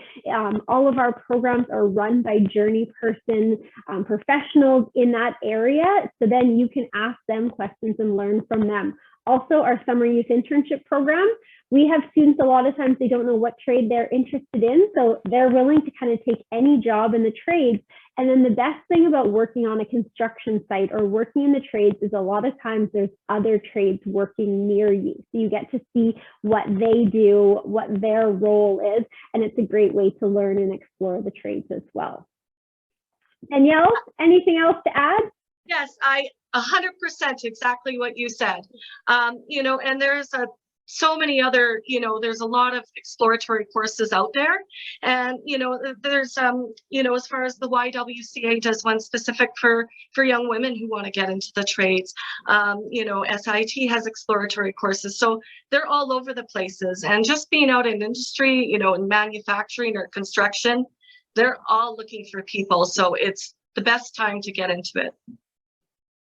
All of our programs are run by journey person professionals in that area. So then you can ask them questions and learn from them. Also, our summer youth internship program, we have students, a lot of times they don't know what trade they're interested in. So they're willing to kind of take any job in the trades. And then the best thing about working on a construction site or working in the trades is a lot of times there's other trades working near you. So you get to see what they do, what their role is, and it's a great way to learn and explore the trades as well. Danielle, anything else to add? Yes, 100% exactly what you said. You know, and there's so many other, you know, there's a lot of exploratory courses out there. And, you know, there's, you know, as far as the YWCA does one specific for young women who want to get into the trades. You know, SIT has exploratory courses. So they're all over the places. And just being out in industry, you know, in manufacturing or construction, they're all looking for people. So it's the best time to get into it.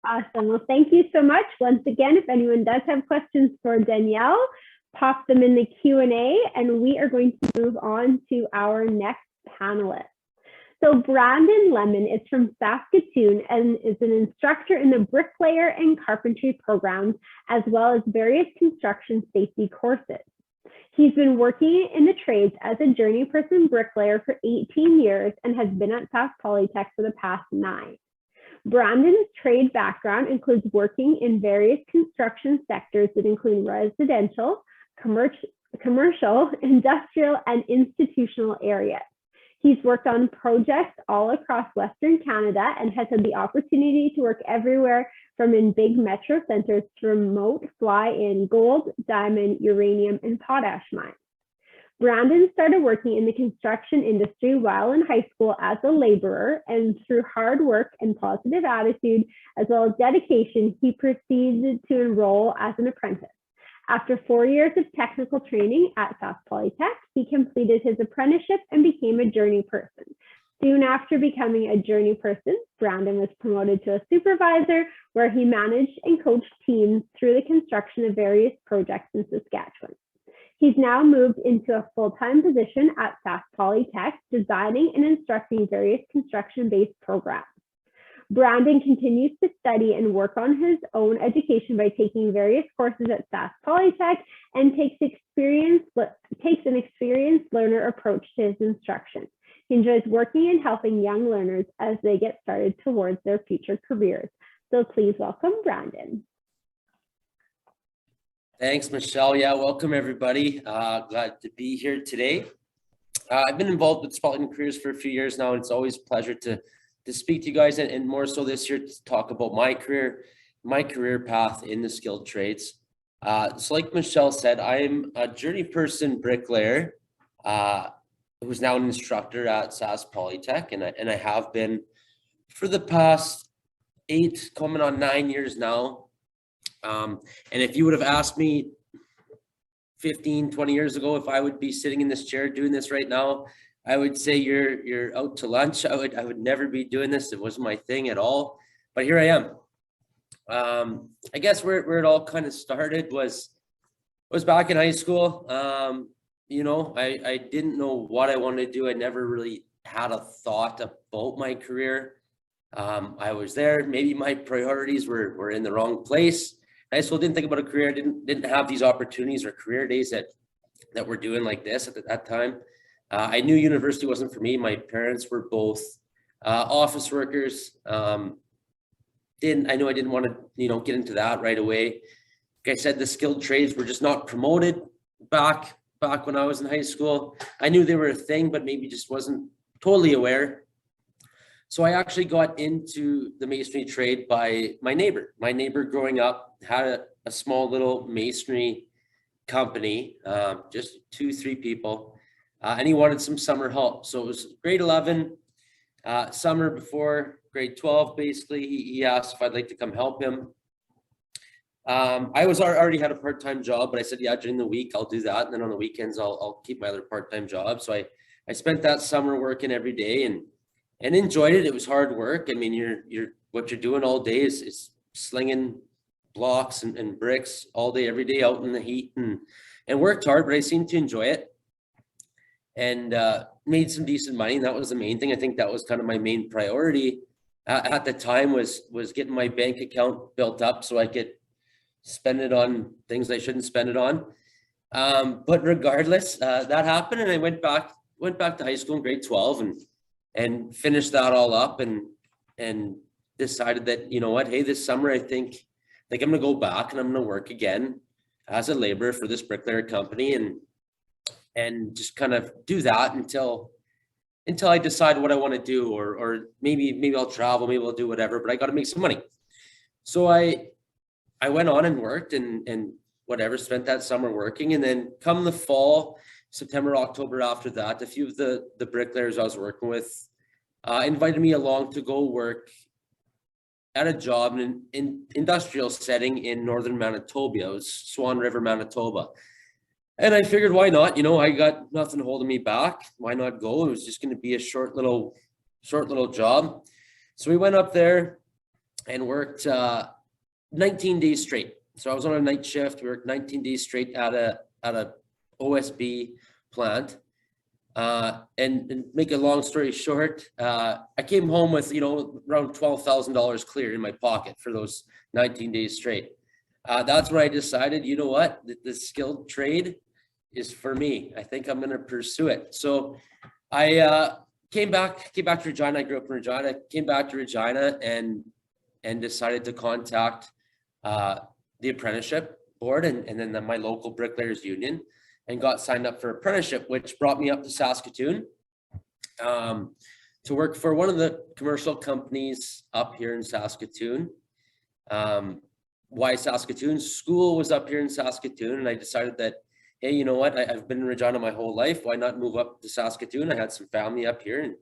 Awesome. Well, thank you so much. Once again, if anyone does have questions for Danielle, pop them in the Q&A, and we are going to move on to our next panelist. So Brandon Lemon is from Saskatoon and is an instructor in the Bricklayer and Carpentry programs, as well as various construction safety courses. He's been working in the trades as a journey person bricklayer for 18 years and has been at Sask Polytech for the past 9. Brandon's trade background includes working in various construction sectors that include residential, commercial, industrial, and institutional areas. He's worked on projects all across Western Canada and has had the opportunity to work everywhere from in big metro centers to remote fly-in gold, diamond, uranium, and potash mines. Brandon started working in the construction industry while in high school as a laborer, and through hard work and positive attitude, as well as dedication, he proceeded to enroll as an apprentice. After 4 years of technical training at Sask Polytech, he completed his apprenticeship and became a journey person. Soon after becoming a journey person, Brandon was promoted to a supervisor, where he managed and coached teams through the construction of various projects in Saskatchewan. He's now moved into a full-time position at Sask Polytech, designing and instructing various construction-based programs. Brandon continues to study and work on his own education by taking various courses at Sask Polytech and takes an experienced learner approach to his instruction. He enjoys working and helping young learners as they get started towards their future careers. So please welcome Brandon. Thanks, Michelle. Yeah, welcome everybody. Glad to be here today. I've been involved with Spotlight Careers for a few years now, and it's always a pleasure to speak to you guys, and more so this year to talk about my career path in the skilled trades. So like Michelle said, I'm a journey person bricklayer who's now an instructor at Sask Polytech, and I have been for the past 8, coming on 9 years now. And if you would have asked me 15, 20 years ago if I would be sitting in this chair doing this right now, I would say you're out to lunch. I would never be doing this. It wasn't my thing at all, but here I am. I guess where it all kind of started was back in high school. You know, I didn't know what I wanted to do. I never really had a thought about my career. I was there. Maybe my priorities were in the wrong place. High school, didn't think about a career. Didn't have these opportunities or career days that we're doing like this at that time. I knew university wasn't for me. My parents were both office workers. I knew I didn't want to, get into that right away. Like I said, the skilled trades were just not promoted back when I was in high school. I knew they were a thing, but maybe just wasn't totally aware. So I actually got into the masonry trade by my neighbor. My neighbor growing up had a small little masonry company, just 2-3 people, and he wanted some summer help. So it was grade 11, summer before grade 12, basically. He asked if I'd like to come help him. I was already had a part-time job, but I said, yeah, during the week I'll do that, and then on the weekends I'll keep my other part-time job. So I spent that summer working every day and enjoyed it. It was hard work. I mean, what you're doing all day is slinging blocks and bricks all day, every day out in the heat, and worked hard, but I seemed to enjoy it, and made some decent money. And that was the main thing. I think that was kind of my main priority at the time was getting my bank account built up so I could spend it on things I shouldn't spend it on. But regardless, that happened, and I went back to high school in grade 12 and finished that all up and decided that, you know what, hey, this summer I think I'm gonna go back and I'm gonna work again as a laborer for this bricklayer company and just kind of do that until I decide what I want to do, or maybe I'll travel, maybe I'll do whatever, but I got to make some money. So I went on and worked and whatever, spent that summer working, and then come the fall, September, October after that, a few of the bricklayers I was working with invited me along to go work at a job in an industrial setting in northern Manitoba. It was Swan River, Manitoba. And I figured, why not? You know, I got nothing holding me back. Why not go? It was just going to be a short little job. So we went up there and worked 19 days straight. So I was on a night shift. We worked 19 days straight at a OSB plant. And make a long story short, I came home with, around $12,000 clear in my pocket for those 19 days straight. That's where I decided, you know what, the skilled trade is for me. I think I'm going to pursue it. So I came back to Regina. I grew up in Regina, came back to Regina and decided to contact the Apprenticeship board and then my local bricklayers union, and got signed up for Apprenticeship, which brought me up to Saskatoon to work for one of the commercial companies up here in Saskatoon. Why Saskatoon? School was up here in Saskatoon, and I decided that, hey, you know what? I've been in Regina my whole life. Why not move up to Saskatoon? I had some family up here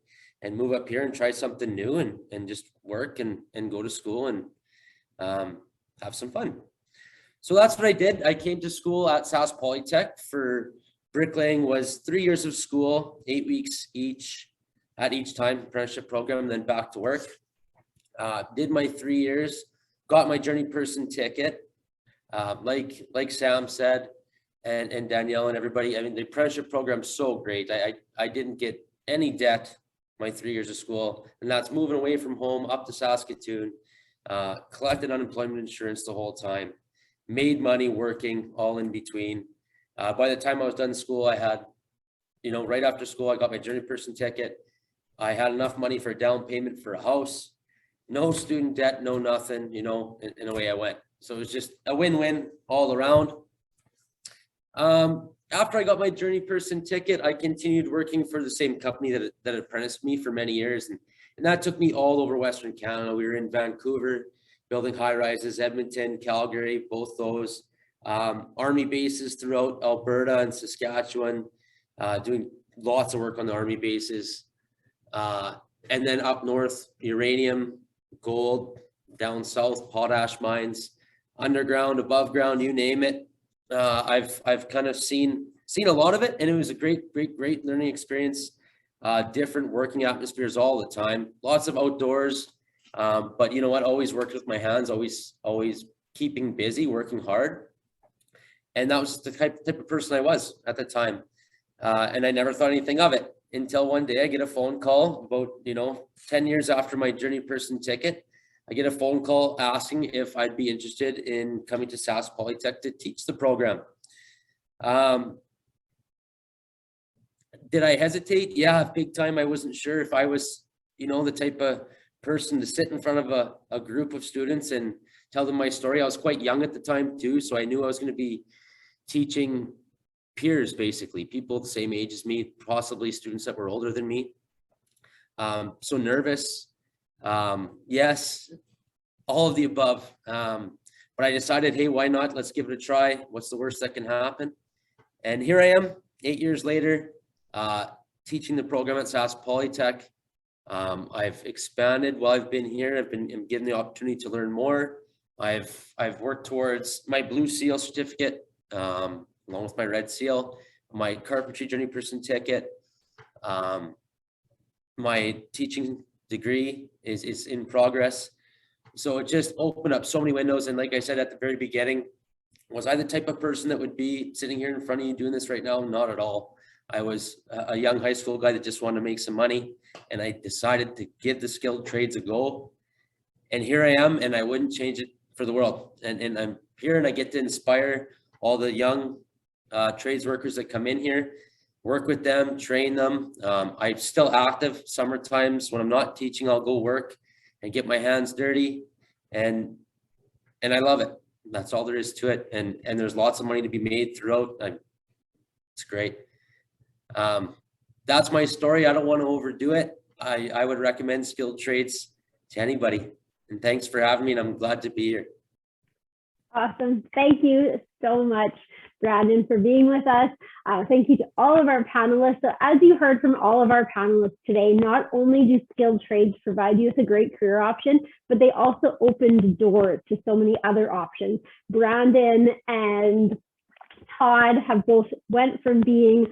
and move up here and try something new and just work and go to school and have some fun. So that's what I did. I came to school at Sask Polytech for bricklaying. Was 3 years of school, 8 weeks each time, apprenticeship program, then back to work. Did my 3 years, got my journey person ticket. Like Sam said, and Danielle and everybody, I mean, the apprenticeship program is so great. I didn't get any debt my 3 years of school, and that's moving away from home up to Saskatoon, collected unemployment insurance the whole time, made money working all in between. By the time I was done school, I had, right after school, I got my journey person ticket. I had enough money for a down payment for a house, no student debt, no nothing, and away I went. So it was just a win-win all around. After I got my journey person ticket, I continued working for the same company that apprenticed me for many years. And that took me all over Western Canada. We were in Vancouver, building high rises, Edmonton, Calgary, both those. Army bases throughout Alberta and Saskatchewan, doing lots of work on the Army bases. And then up north, uranium, gold, down south, potash mines, underground, above ground, you name it. I've kind of seen a lot of it, and it was a great learning experience. Different working atmospheres all the time, lots of outdoors. But you know what, always worked with my hands, always keeping busy, working hard. And that was the type of person I was at the time. And I never thought anything of it until one day I get a phone call about, 10 years after my journey person ticket. I get a phone call asking if I'd be interested in coming to Sask Polytech to teach the program. Did I hesitate? Yeah, big time. I wasn't sure if I was, the type of person to sit in front of a group of students and tell them my story. I was quite young at the time too, so I knew I was going to be teaching peers, basically, people the same age as me, possibly students that were older than me. So nervous. Yes, all of the above. But I decided, hey, why not? Let's give it a try. What's the worst that can happen? And here I am, 8 years later, teaching the program at Sask Polytech. I've expanded while I've been here. I'm given the opportunity to learn more. I've worked towards my Blue Seal certificate, along with my Red Seal, my Carpentry Journeyperson ticket. My teaching degree is in progress. So it just opened up so many windows. And like I said at the very beginning, was I the type of person that would be sitting here in front of you doing this right now? Not at all. I was a young high school guy that just wanted to make some money, and I decided to give the skilled trades a go. And here I am, and I wouldn't change it for the world. And I'm here, and I get to inspire all the young trades workers that come in here, work with them, train them. I'm still active. Summer times when I'm not teaching, I'll go work and get my hands dirty, and I love it. That's all there is to it. And there's lots of money to be made throughout. It's great. That's my story. I don't want to overdo it. I would recommend skilled trades to anybody. And thanks for having me, and I'm glad to be here. Awesome. Thank you so much, Brandon, for being with us. Thank you to all of our panelists. So as you heard from all of our panelists today, not only do skilled trades provide you with a great career option, but they also opened doors to so many other options. Brandon and Todd have both went from being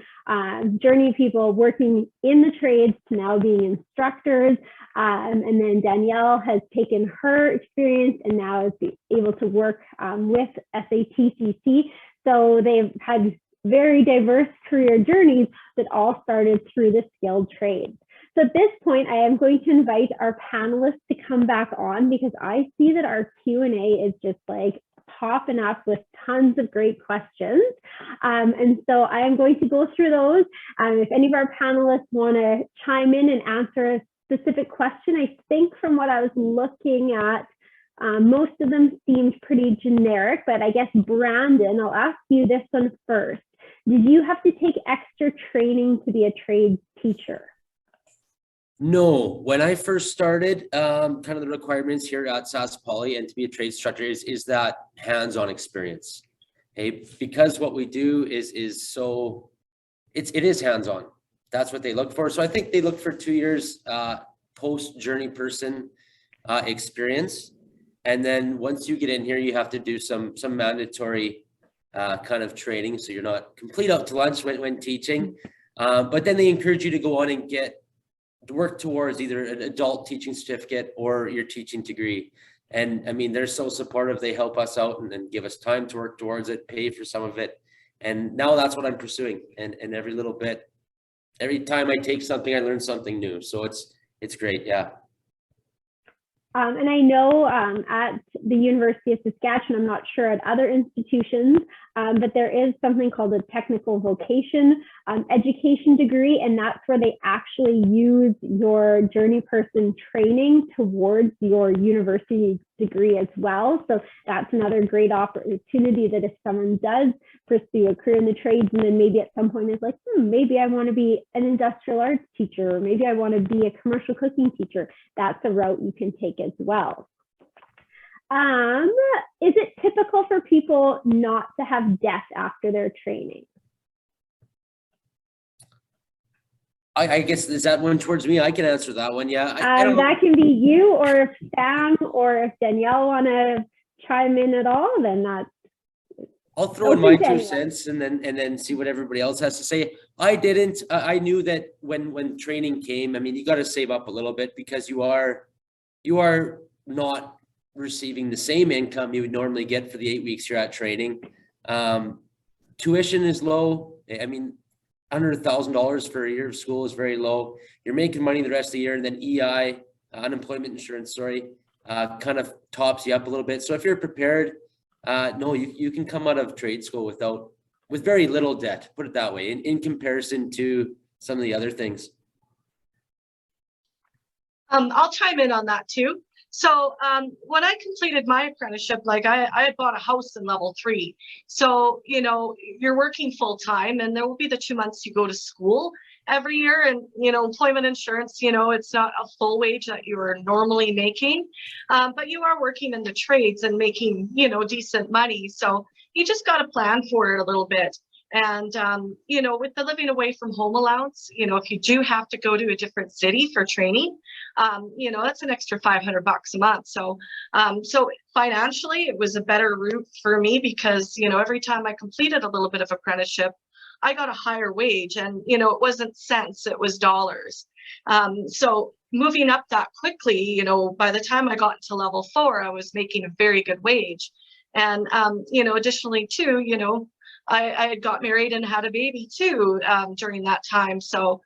journey people working in the trades to now being instructors. And then Danielle has taken her experience and now is able to work with SATCC. So they've had very diverse career journeys that all started through the skilled trades. So at this point, I am going to invite our panelists to come back on because I see that our Q&A is just like popping up with tons of great questions. And so I am going to go through those. If any of our panelists want to chime in and answer a specific question, I think from what I was looking at, most of them seemed pretty generic, but I guess Brandon, I'll ask you this one first. Did you have to take extra training to be a trades teacher? No, when I first started, kind of the requirements here at Sask Poly and to be a trade instructor is that hands-on experience. Okay, because what we do is so it is hands-on. That's what they look for. So I think they look for 2 years post journey person experience, and then once you get in here, you have to do some mandatory kind of training, so you're not complete out to lunch when teaching. But then they encourage you to go on and work towards either an adult teaching certificate or your teaching degree. And I mean, they're so supportive. They help us out and give us time to work towards it, pay for some of it. And now that's what I'm pursuing. And every little bit, every time I take something, I learn something new. So it's great. Yeah. And I know at the University of Saskatchewan, I'm not sure at other institutions, but there is something called a technical vocation education degree, and that's where they actually use your journey person training towards your university degree as well. So that's another great opportunity that if someone does pursue a career in the trades and then maybe at some point is like, maybe I want to be an industrial arts teacher, or maybe I want to be a commercial cooking teacher, that's a route you can take as well. Is it typical for people not to have debt after their training? I guess, is that one towards me? I can answer that one. Yeah. I don't that can be you, or if Sam or if Danielle want to chime in at all, then that's. I'll throw in my 2 cents and then see what everybody else has to say. I didn't. I knew that when training came, I mean, you got to save up a little bit because you are not receiving the same income you would normally get for the 8 weeks you're at training. Tuition is low. I mean, under $1,000 for a year of school is very low. You're making money the rest of the year, and then EI, unemployment insurance, kind of tops you up a little bit. So if you're prepared, no, you can come out of trade school with very little debt, put it that way, in comparison to some of the other things. I'll chime in on that too. So when I completed my apprenticeship, like I had bought a house in level 3. So, you know, you're working full time, and there will be the 2 months you go to school every year. And, you know, employment insurance, you know, it's not a full wage that you are normally making, but you are working in the trades and making, you know, decent money. So you just got to plan for it a little bit. And, you know, with the living away from home allowance, you know, if you do have to go to a different city for training, you know, that's an extra $500 a month. So, so financially, it was a better route for me because, you know, every time I completed a little bit of apprenticeship, I got a higher wage, and, you know, it wasn't cents, it was dollars. So moving up that quickly, you know, by the time I got into level 4, I was making a very good wage. And, you know, additionally too, you know, I had got married and had a baby too during that time. So,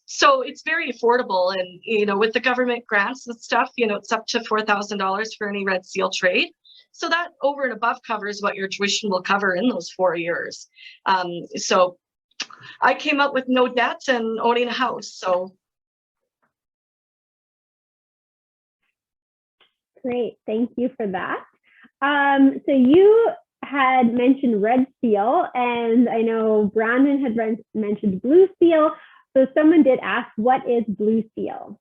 so it's very affordable. And, you know, with the government grants and stuff, you know, it's up to $4,000 for any Red Seal trade. So that over and above covers what your tuition will cover in those 4 years. So I came up with no debt and owning a house. So. Great, thank you for that. So you had mentioned Red Seal, and I know Brandon had mentioned Blue Seal. So someone did ask, what is Blue Seal?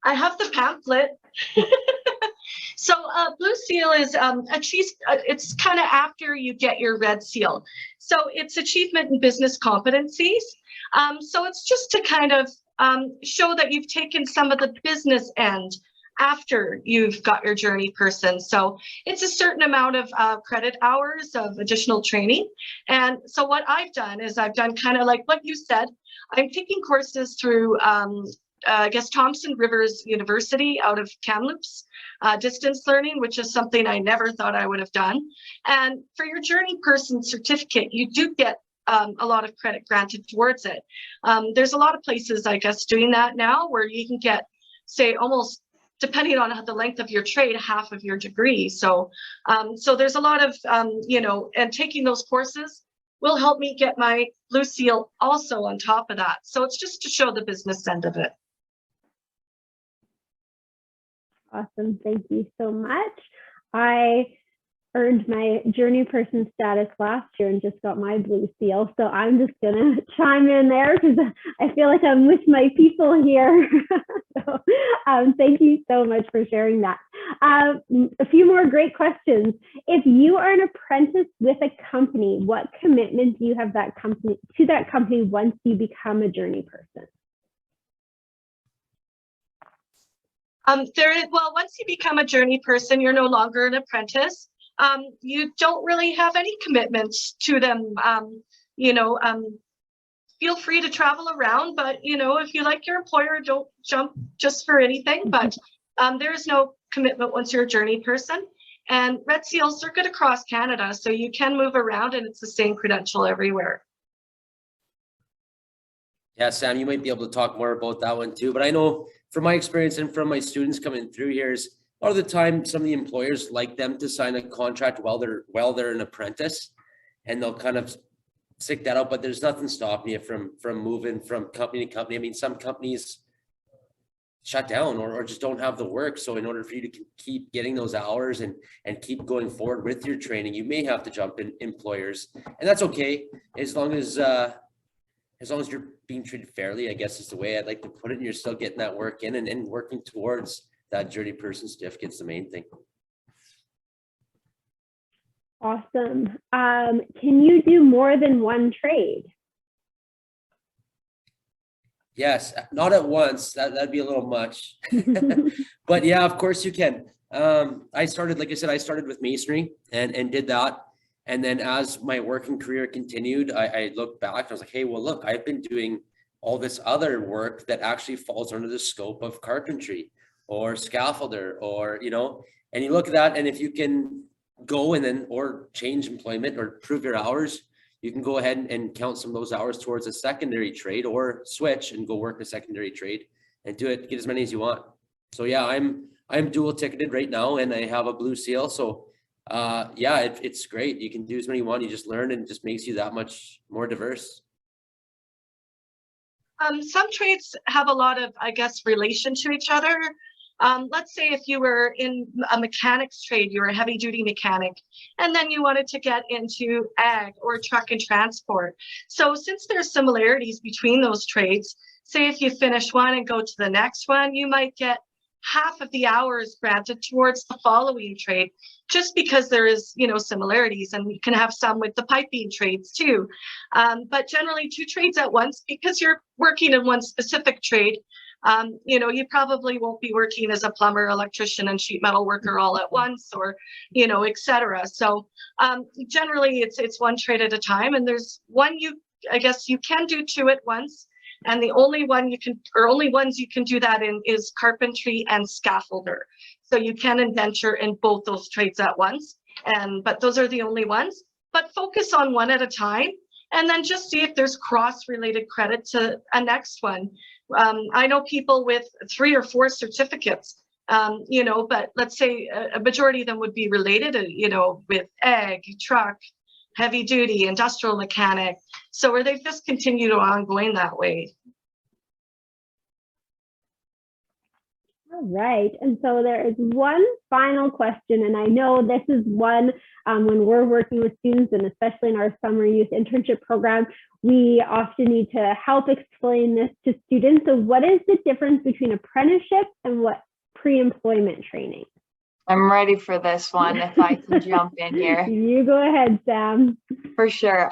I have the pamphlet. So Blue Seal is it's kind of after you get your Red Seal. So it's achievement in business competencies. So it's just to kind of show that you've taken some of the business end after you've got your journey person. So it's a certain amount of credit hours of additional training. And so what I've done is I've done kind of like what you said. I'm taking courses through I guess Thompson Rivers University out of Kamloops, distance learning, which is something I never thought I would have done. And for your journey person certificate, you do get a lot of credit granted towards it. There's a lot of places, I guess, doing that now where you can get, say, almost, depending on the length of your trade, half of your degree. So, so there's a lot of, you know, and taking those courses will help me get my Blue Seal also on top of that. So it's just to show the business end of it. Awesome, thank you so much. I earned my journey person status last year and just got my Blue Seal. So I'm just gonna chime in there because I feel like I'm with my people here. So thank you so much for sharing that. A few more great questions. If you are an apprentice with a company, what commitment do you have that company once you become a journey person? Well, once you become a journey person, you're no longer an apprentice. You don't really have any commitments to them. You know, feel free to travel around, but, you know, if you like your employer, don't jump just for anything. But there is no commitment once you're a journey person. And Red Seals are good across Canada, so you can move around and it's the same credential everywhere. Yeah, Sam, you might be able to talk more about that one too. But I know from my experience and from my students coming through here is a lot of the time, some of the employers like them to sign a contract while they're an apprentice, and they'll kind of stick that out. But there's nothing stopping you from moving from company to company. I mean, some companies shut down or just don't have the work. So in order for you to keep getting those hours and keep going forward with your training, you may have to jump in employers, and that's okay as long as you're being treated fairly, I guess is the way I'd like to put it. And you're still getting that work in and working towards that journey person certificate is the main thing. Awesome. Can you do more than one trade? Yes, not at once. That'd be a little much. But yeah, of course you can. I started, like I said, I started with masonry and did that. And then as my working career continued, I looked back and I was like, hey, well, look, I've been doing all this other work that actually falls under the scope of carpentry or scaffolder, or, you know, and you look at that, and if you can go and then or change employment or prove your hours, you can go ahead and count some of those hours towards a secondary trade, or switch and go work a secondary trade and do it, get as many as you want. So yeah, I'm dual ticketed right now and I have a Blue Seal. So yeah, it's great. You can do as many you want. You just learn, and it just makes you that much more diverse. Some trades have a lot of, I guess, relation to each other. Let's say if you were in a mechanics trade, you were a heavy duty mechanic, and then you wanted to get into ag or truck and transport. So since there's similarities between those trades, say if you finish one and go to the next one, you might get half of the hours granted towards the following trade, just because there is, similarities, and you can have some with the piping trades too. But generally 2 trades at once, because you're working in one specific trade. You probably won't be working as a plumber, electrician, and sheet metal worker all at once, or, etc. So generally it's one trade at a time, and there's one I guess you can do 2 at once. And the only ones you can do that in is carpentry and scaffolder. So you can indenture in both those trades at once, but those are the only ones. But focus on one at a time, and then just see if there's cross-related credit to a next one. I know people with 3 or 4 certificates, but let's say a majority of them would be related, with ag, truck, heavy duty, industrial mechanic. So where they've just continued on going that way. All right. And so there is one final question, and I know this is one when we're working with students, and especially in our summer youth internship program, we often need to help explain this to students. So what is the difference between apprenticeship and what pre-employment training? I'm ready for this one, if I can jump in here. You go ahead, Sam. For sure.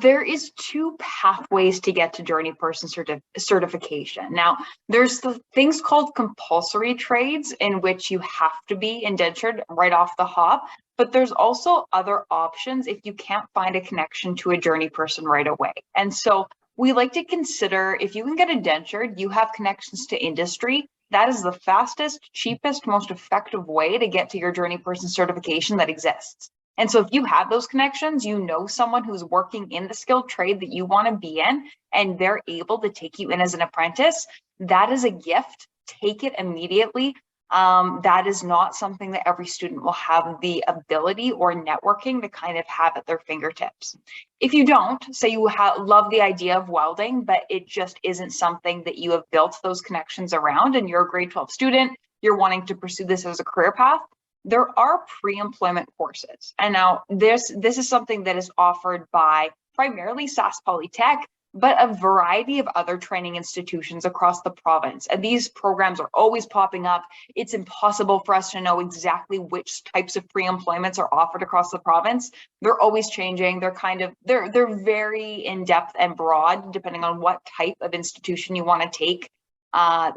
There is 2 pathways to get to journey person certification. Now, there's the things called compulsory trades, in which you have to be indentured right off the hop. But there's also other options if you can't find a connection to a journey person right away. And so we like to consider, if you can get indentured, you have connections to industry. That is the fastest, cheapest, most effective way to get to your journey person certification that exists. And so if you have those connections, you know someone who's working in the skilled trade that you want to be in, and they're able to take you in as an apprentice, that is a gift. Take it immediately. That is not something that every student will have the ability or networking to kind of have at their fingertips. If you don't, say you love the idea of welding, but it just isn't something that you have built those connections around, and you're a grade 12 student, you're wanting to pursue this as a career path, there are pre-employment courses. And now this is something that is offered by primarily Sask Polytech, but a variety of other training institutions across the province. And these programs are always popping up. It's impossible for us to know exactly which types of pre-employments are offered across the province. They're always changing. They're very in-depth and broad, depending on what type of institution you want to take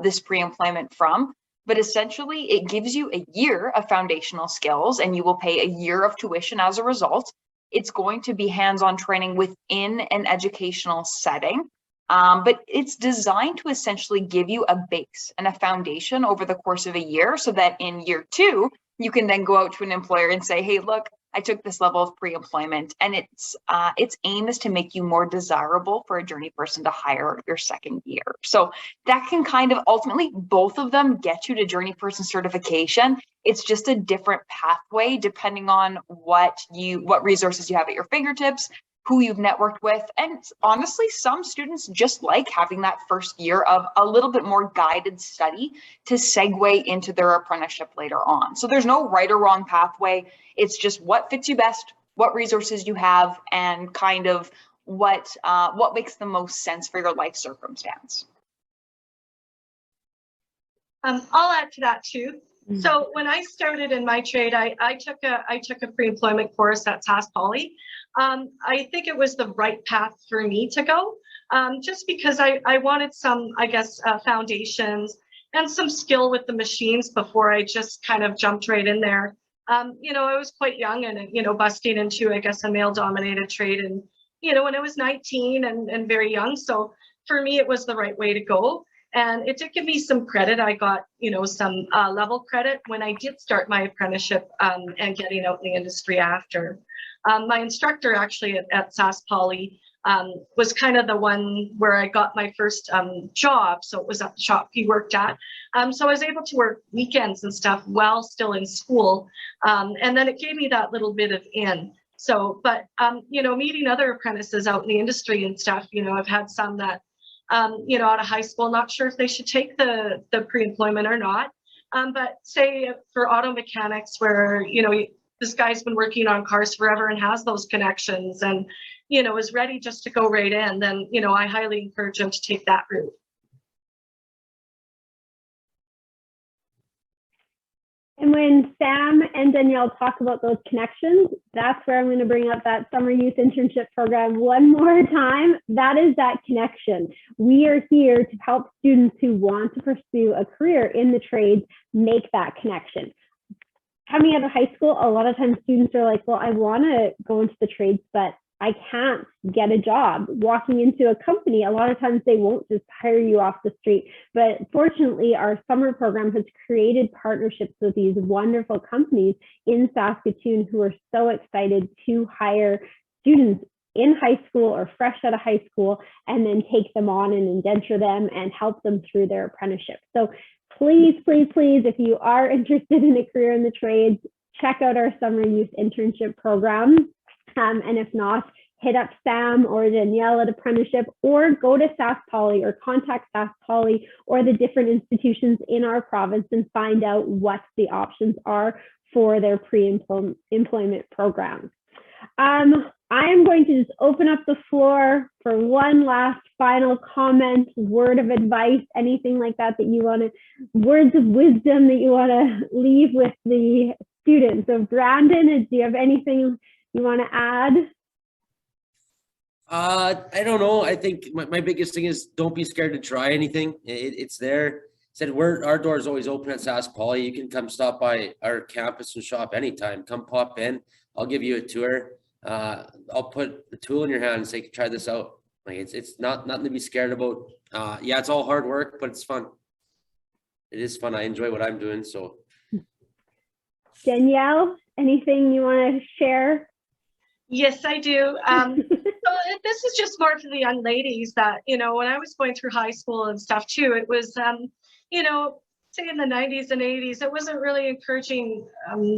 this pre-employment from. But essentially, it gives you a year of foundational skills, and you will pay a year of tuition as a result. It's going to be hands-on training within an educational setting, but it's designed to essentially give you a base and a foundation over the course of a year, so that in year 2, you can then go out to an employer and say, hey, look, I took this level of pre-employment, and its aim is to make you more desirable for a journey person to hire your second year. So that can kind of ultimately, both of them get you to journey person certification. It's just a different pathway depending on what resources you have at your fingertips, who you've networked with. And honestly, some students just like having that first year of a little bit more guided study to segue into their apprenticeship later on. So there's no right or wrong pathway. It's just what fits you best, what resources you have, and kind of what makes the most sense for your life circumstance. I'll add to that too. So when I started in my trade, I took a pre-employment course at Sask Poly. I think it was the right path for me to go, just because I wanted some, I guess, foundations and some skill with the machines before I just kind of jumped right in there. I was quite young and, busting into, I guess, a male-dominated trade, and, when I was 19 and very young. So for me, it was the right way to go. And it did give me some credit. I got, some level credit when I did start my apprenticeship and getting out in the industry after. My instructor actually at Sask Poly was kind of the one where I got my first job. So it was at the shop he worked at. So I was able to work weekends and stuff while still in school. And then it gave me that little bit of in. So, but, meeting other apprentices out in the industry and stuff, I've had some that, out of high school, not sure if they should take the pre-employment or not. But say for auto mechanics where, this guy's been working on cars forever and has those connections and, is ready just to go right in, then, I highly encourage him to take that route. And when Sam and Danielle talk about those connections, that's where I'm going to bring up that summer youth internship program one more time. That is that connection. We are here to help students who want to pursue a career in the trades make that connection. Coming out of high school, a lot of times students are like, well, I want to go into the trades, but I can't get a job. Walking into a company, a lot of times they won't just hire you off the street. But fortunately, our summer program has created partnerships with these wonderful companies in Saskatoon who are so excited to hire students in high school or fresh out of high school and then take them on and indenture them and help them through their apprenticeship. So please, please, please, if you are interested in a career in the trades, check out our summer youth internship program. And if not, hit up Sam or Danielle at Apprenticeship, or go to Sask Poly or contact Sask Poly or the different institutions in our province and find out what the options are for their pre-employment programs. I am going to just open up the floor for one last final comment, word of advice, anything like that that you want to, words of wisdom that you want to leave with the students. So Brandon, do you have anything you want to add? I don't know. I think my biggest thing is don't be scared to try anything. It's there. Said our door is always open at Sask Poly. You can come stop by our campus and shop anytime. Come pop in. I'll give you a tour. I'll put the tool in your hand and say, try this out. Like it's nothing to be scared about. Yeah, it's all hard work, but it's fun. It is fun. I enjoy what I'm doing. So Danielle, anything you want to share? Yes, I do. So this is just more for the young ladies that, when I was going through high school and stuff too, it was, say in the 90s and 80s, it wasn't really encouraging,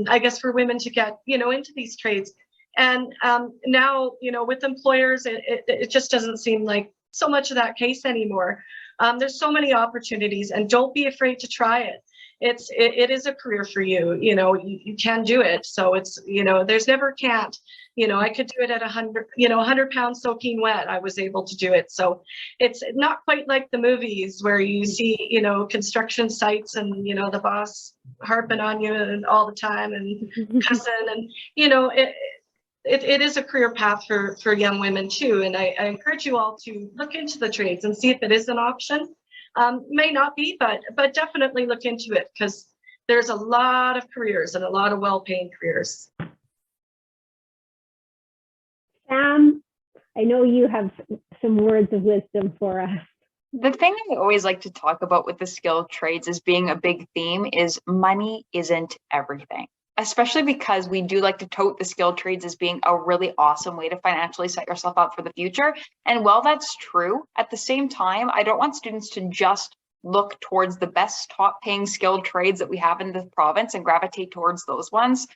I guess, for women to get, into these trades. And now, with employers, it just doesn't seem like so much of that case anymore. There's so many opportunities, and don't be afraid to try it. It is a career for you. You can do it. So it's, there's never can't. I could do it at 100 pounds soaking wet. I was able to do it. So it's not quite like the movies where you see, construction sites and, the boss harping on you all the time and cussing. And, it is a career path for young women too. And I encourage you all to look into the trades and see if it is an option. May not be, but definitely look into it, because there's a lot of careers and a lot of well-paying careers. Sam, I know you have some words of wisdom for us. The thing I always like to talk about with the skilled trades as being a big theme is money isn't everything, especially because we do like to tote the skilled trades as being a really awesome way to financially set yourself up for the future. And while that's true, at the same time, I don't want students to just look towards the best top paying skilled trades that we have in the province and gravitate towards those ones.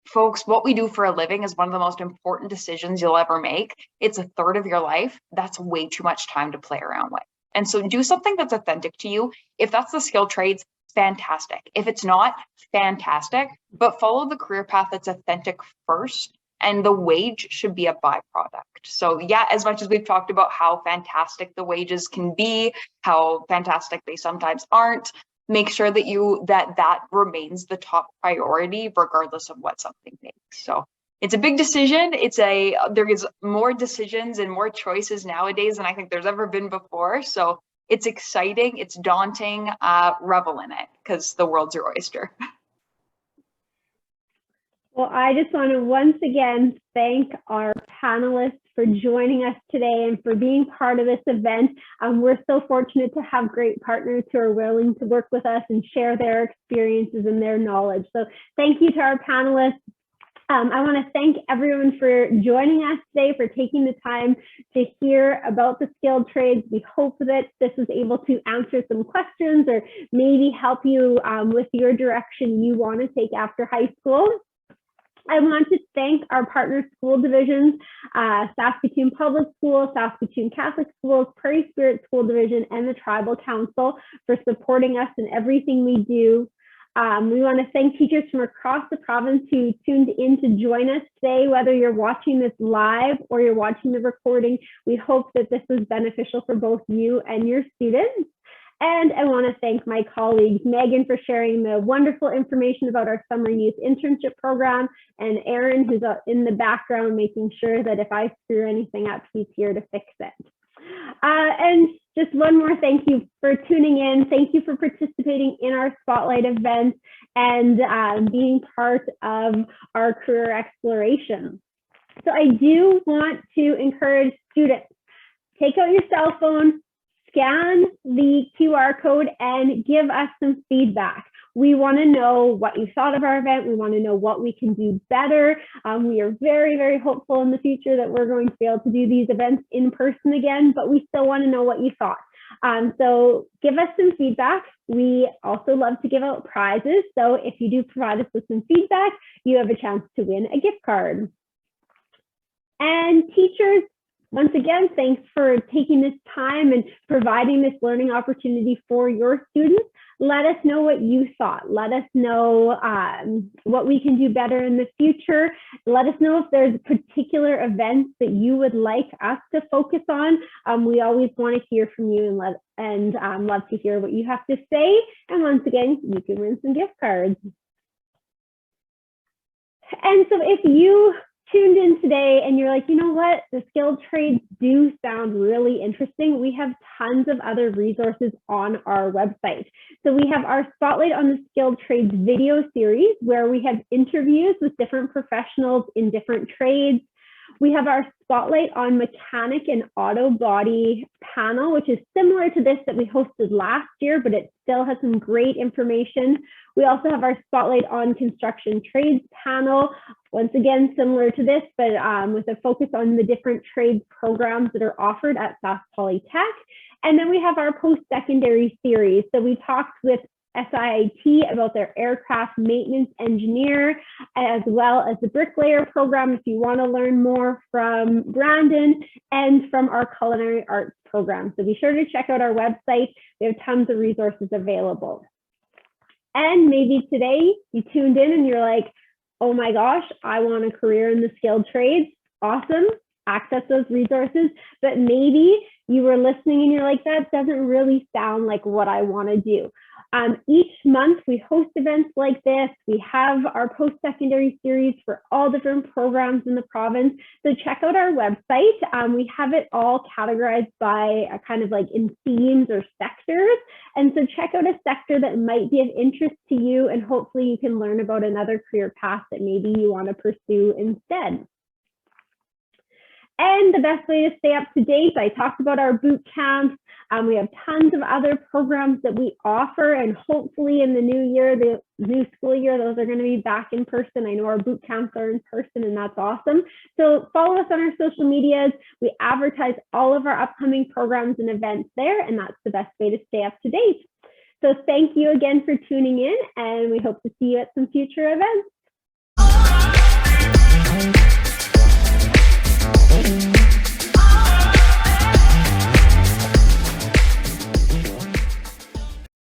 Folks, what we do for a living is one of the most important decisions you'll ever make. It's a third of your life. That's way too much time to play around with. And so do something that's authentic to you. If that's the skilled trades, fantastic. If it's not, fantastic. But follow the career path that's authentic first, and the wage should be a byproduct. So yeah, as much as we've talked about how fantastic the wages can be, how fantastic they sometimes aren't, make sure that that remains the top priority regardless of what something makes. So it's a big decision. There is more decisions and more choices nowadays than I think there's ever been before. So it's exciting, it's daunting, revel in it, because the world's your oyster. Well, I just want to once again thank our panelists for joining us today and for being part of this event. We're so fortunate to have great partners who are willing to work with us and share their experiences and their knowledge. So thank you to our panelists. I want to thank everyone for joining us today, for taking the time to hear about the skilled trades. We hope that this was able to answer some questions or maybe help you with your direction you want to take after high school. I want to thank our partner school divisions, Saskatoon Public Schools, Saskatoon Catholic Schools, Prairie Spirit School Division, and the Tribal Council for supporting us in everything we do. We want to thank teachers from across the province who tuned in to join us today, whether you're watching this live or you're watching the recording. We hope that this was beneficial for both you and your students. And I want to thank my colleagues, Megan, for sharing the wonderful information about our summer youth internship program, and Aaron, who's in the background, making sure that if I screw anything up, he's here to fix it. And just one more thank you for tuning in. Thank you for participating in our Spotlight event and being part of our career exploration. So I do want to encourage students, take out your cell phone, scan the QR code and give us some feedback. We want to know what you thought of our event. We want to know what we can do better. We are very, very hopeful in the future that we're going to be able to do these events in person again, but we still want to know what you thought. So give us some feedback. We also love to give out prizes. So if you do provide us with some feedback, you have a chance to win a gift card. And teachers, once again, thanks for taking this time and providing this learning opportunity for your students. Let us know what you thought. Let us know what we can do better in the future. Let us know if there's particular events that you would like us to focus on. We always want to hear from you and love to hear what you have to say. And once again, you can win some gift cards. And so if you tuned in today and you're like, you know what, the skilled trades do sound really interesting, we have tons of other resources on our website. So we have our Spotlight on the Skilled Trades video series where we have interviews with different professionals in different trades. We have our Spotlight on Mechanic and Auto Body panel, which is similar to this that we hosted last year, but it still has some great information. We also have our Spotlight on Construction Trades panel, once again, similar to this, but with a focus on the different trades programs that are offered at Sask Polytech. And then we have our post-secondary series. So we talked with SIT about their aircraft maintenance engineer, as well as the Bricklayer program if you want to learn more from Brandon, and from our culinary arts program. So be sure to check out our website. We have tons of resources available. And maybe today you tuned in and you're like, oh my gosh, I want a career in the skilled trades. Awesome, access those resources. But maybe you were listening and you're like, that doesn't really sound like what I want to do. Each month we host events like this. We have our post-secondary series for all different programs in the province. So check out our website. We have it all categorized by kind of like in themes or sectors. And so check out a sector that might be of interest to you, and hopefully you can learn about another career path that maybe you want to pursue instead. And the best way to stay up to date, I talked about our boot camps. We have tons of other programs that we offer, and hopefully in the new year, the new school year, those are going to be back in person. I know our boot camps are in person, and that's awesome. So follow us on our social medias. We advertise all of our upcoming programs and events there, and that's the best way to stay up to date. So thank you again for tuning in, and we hope to see you at some future events.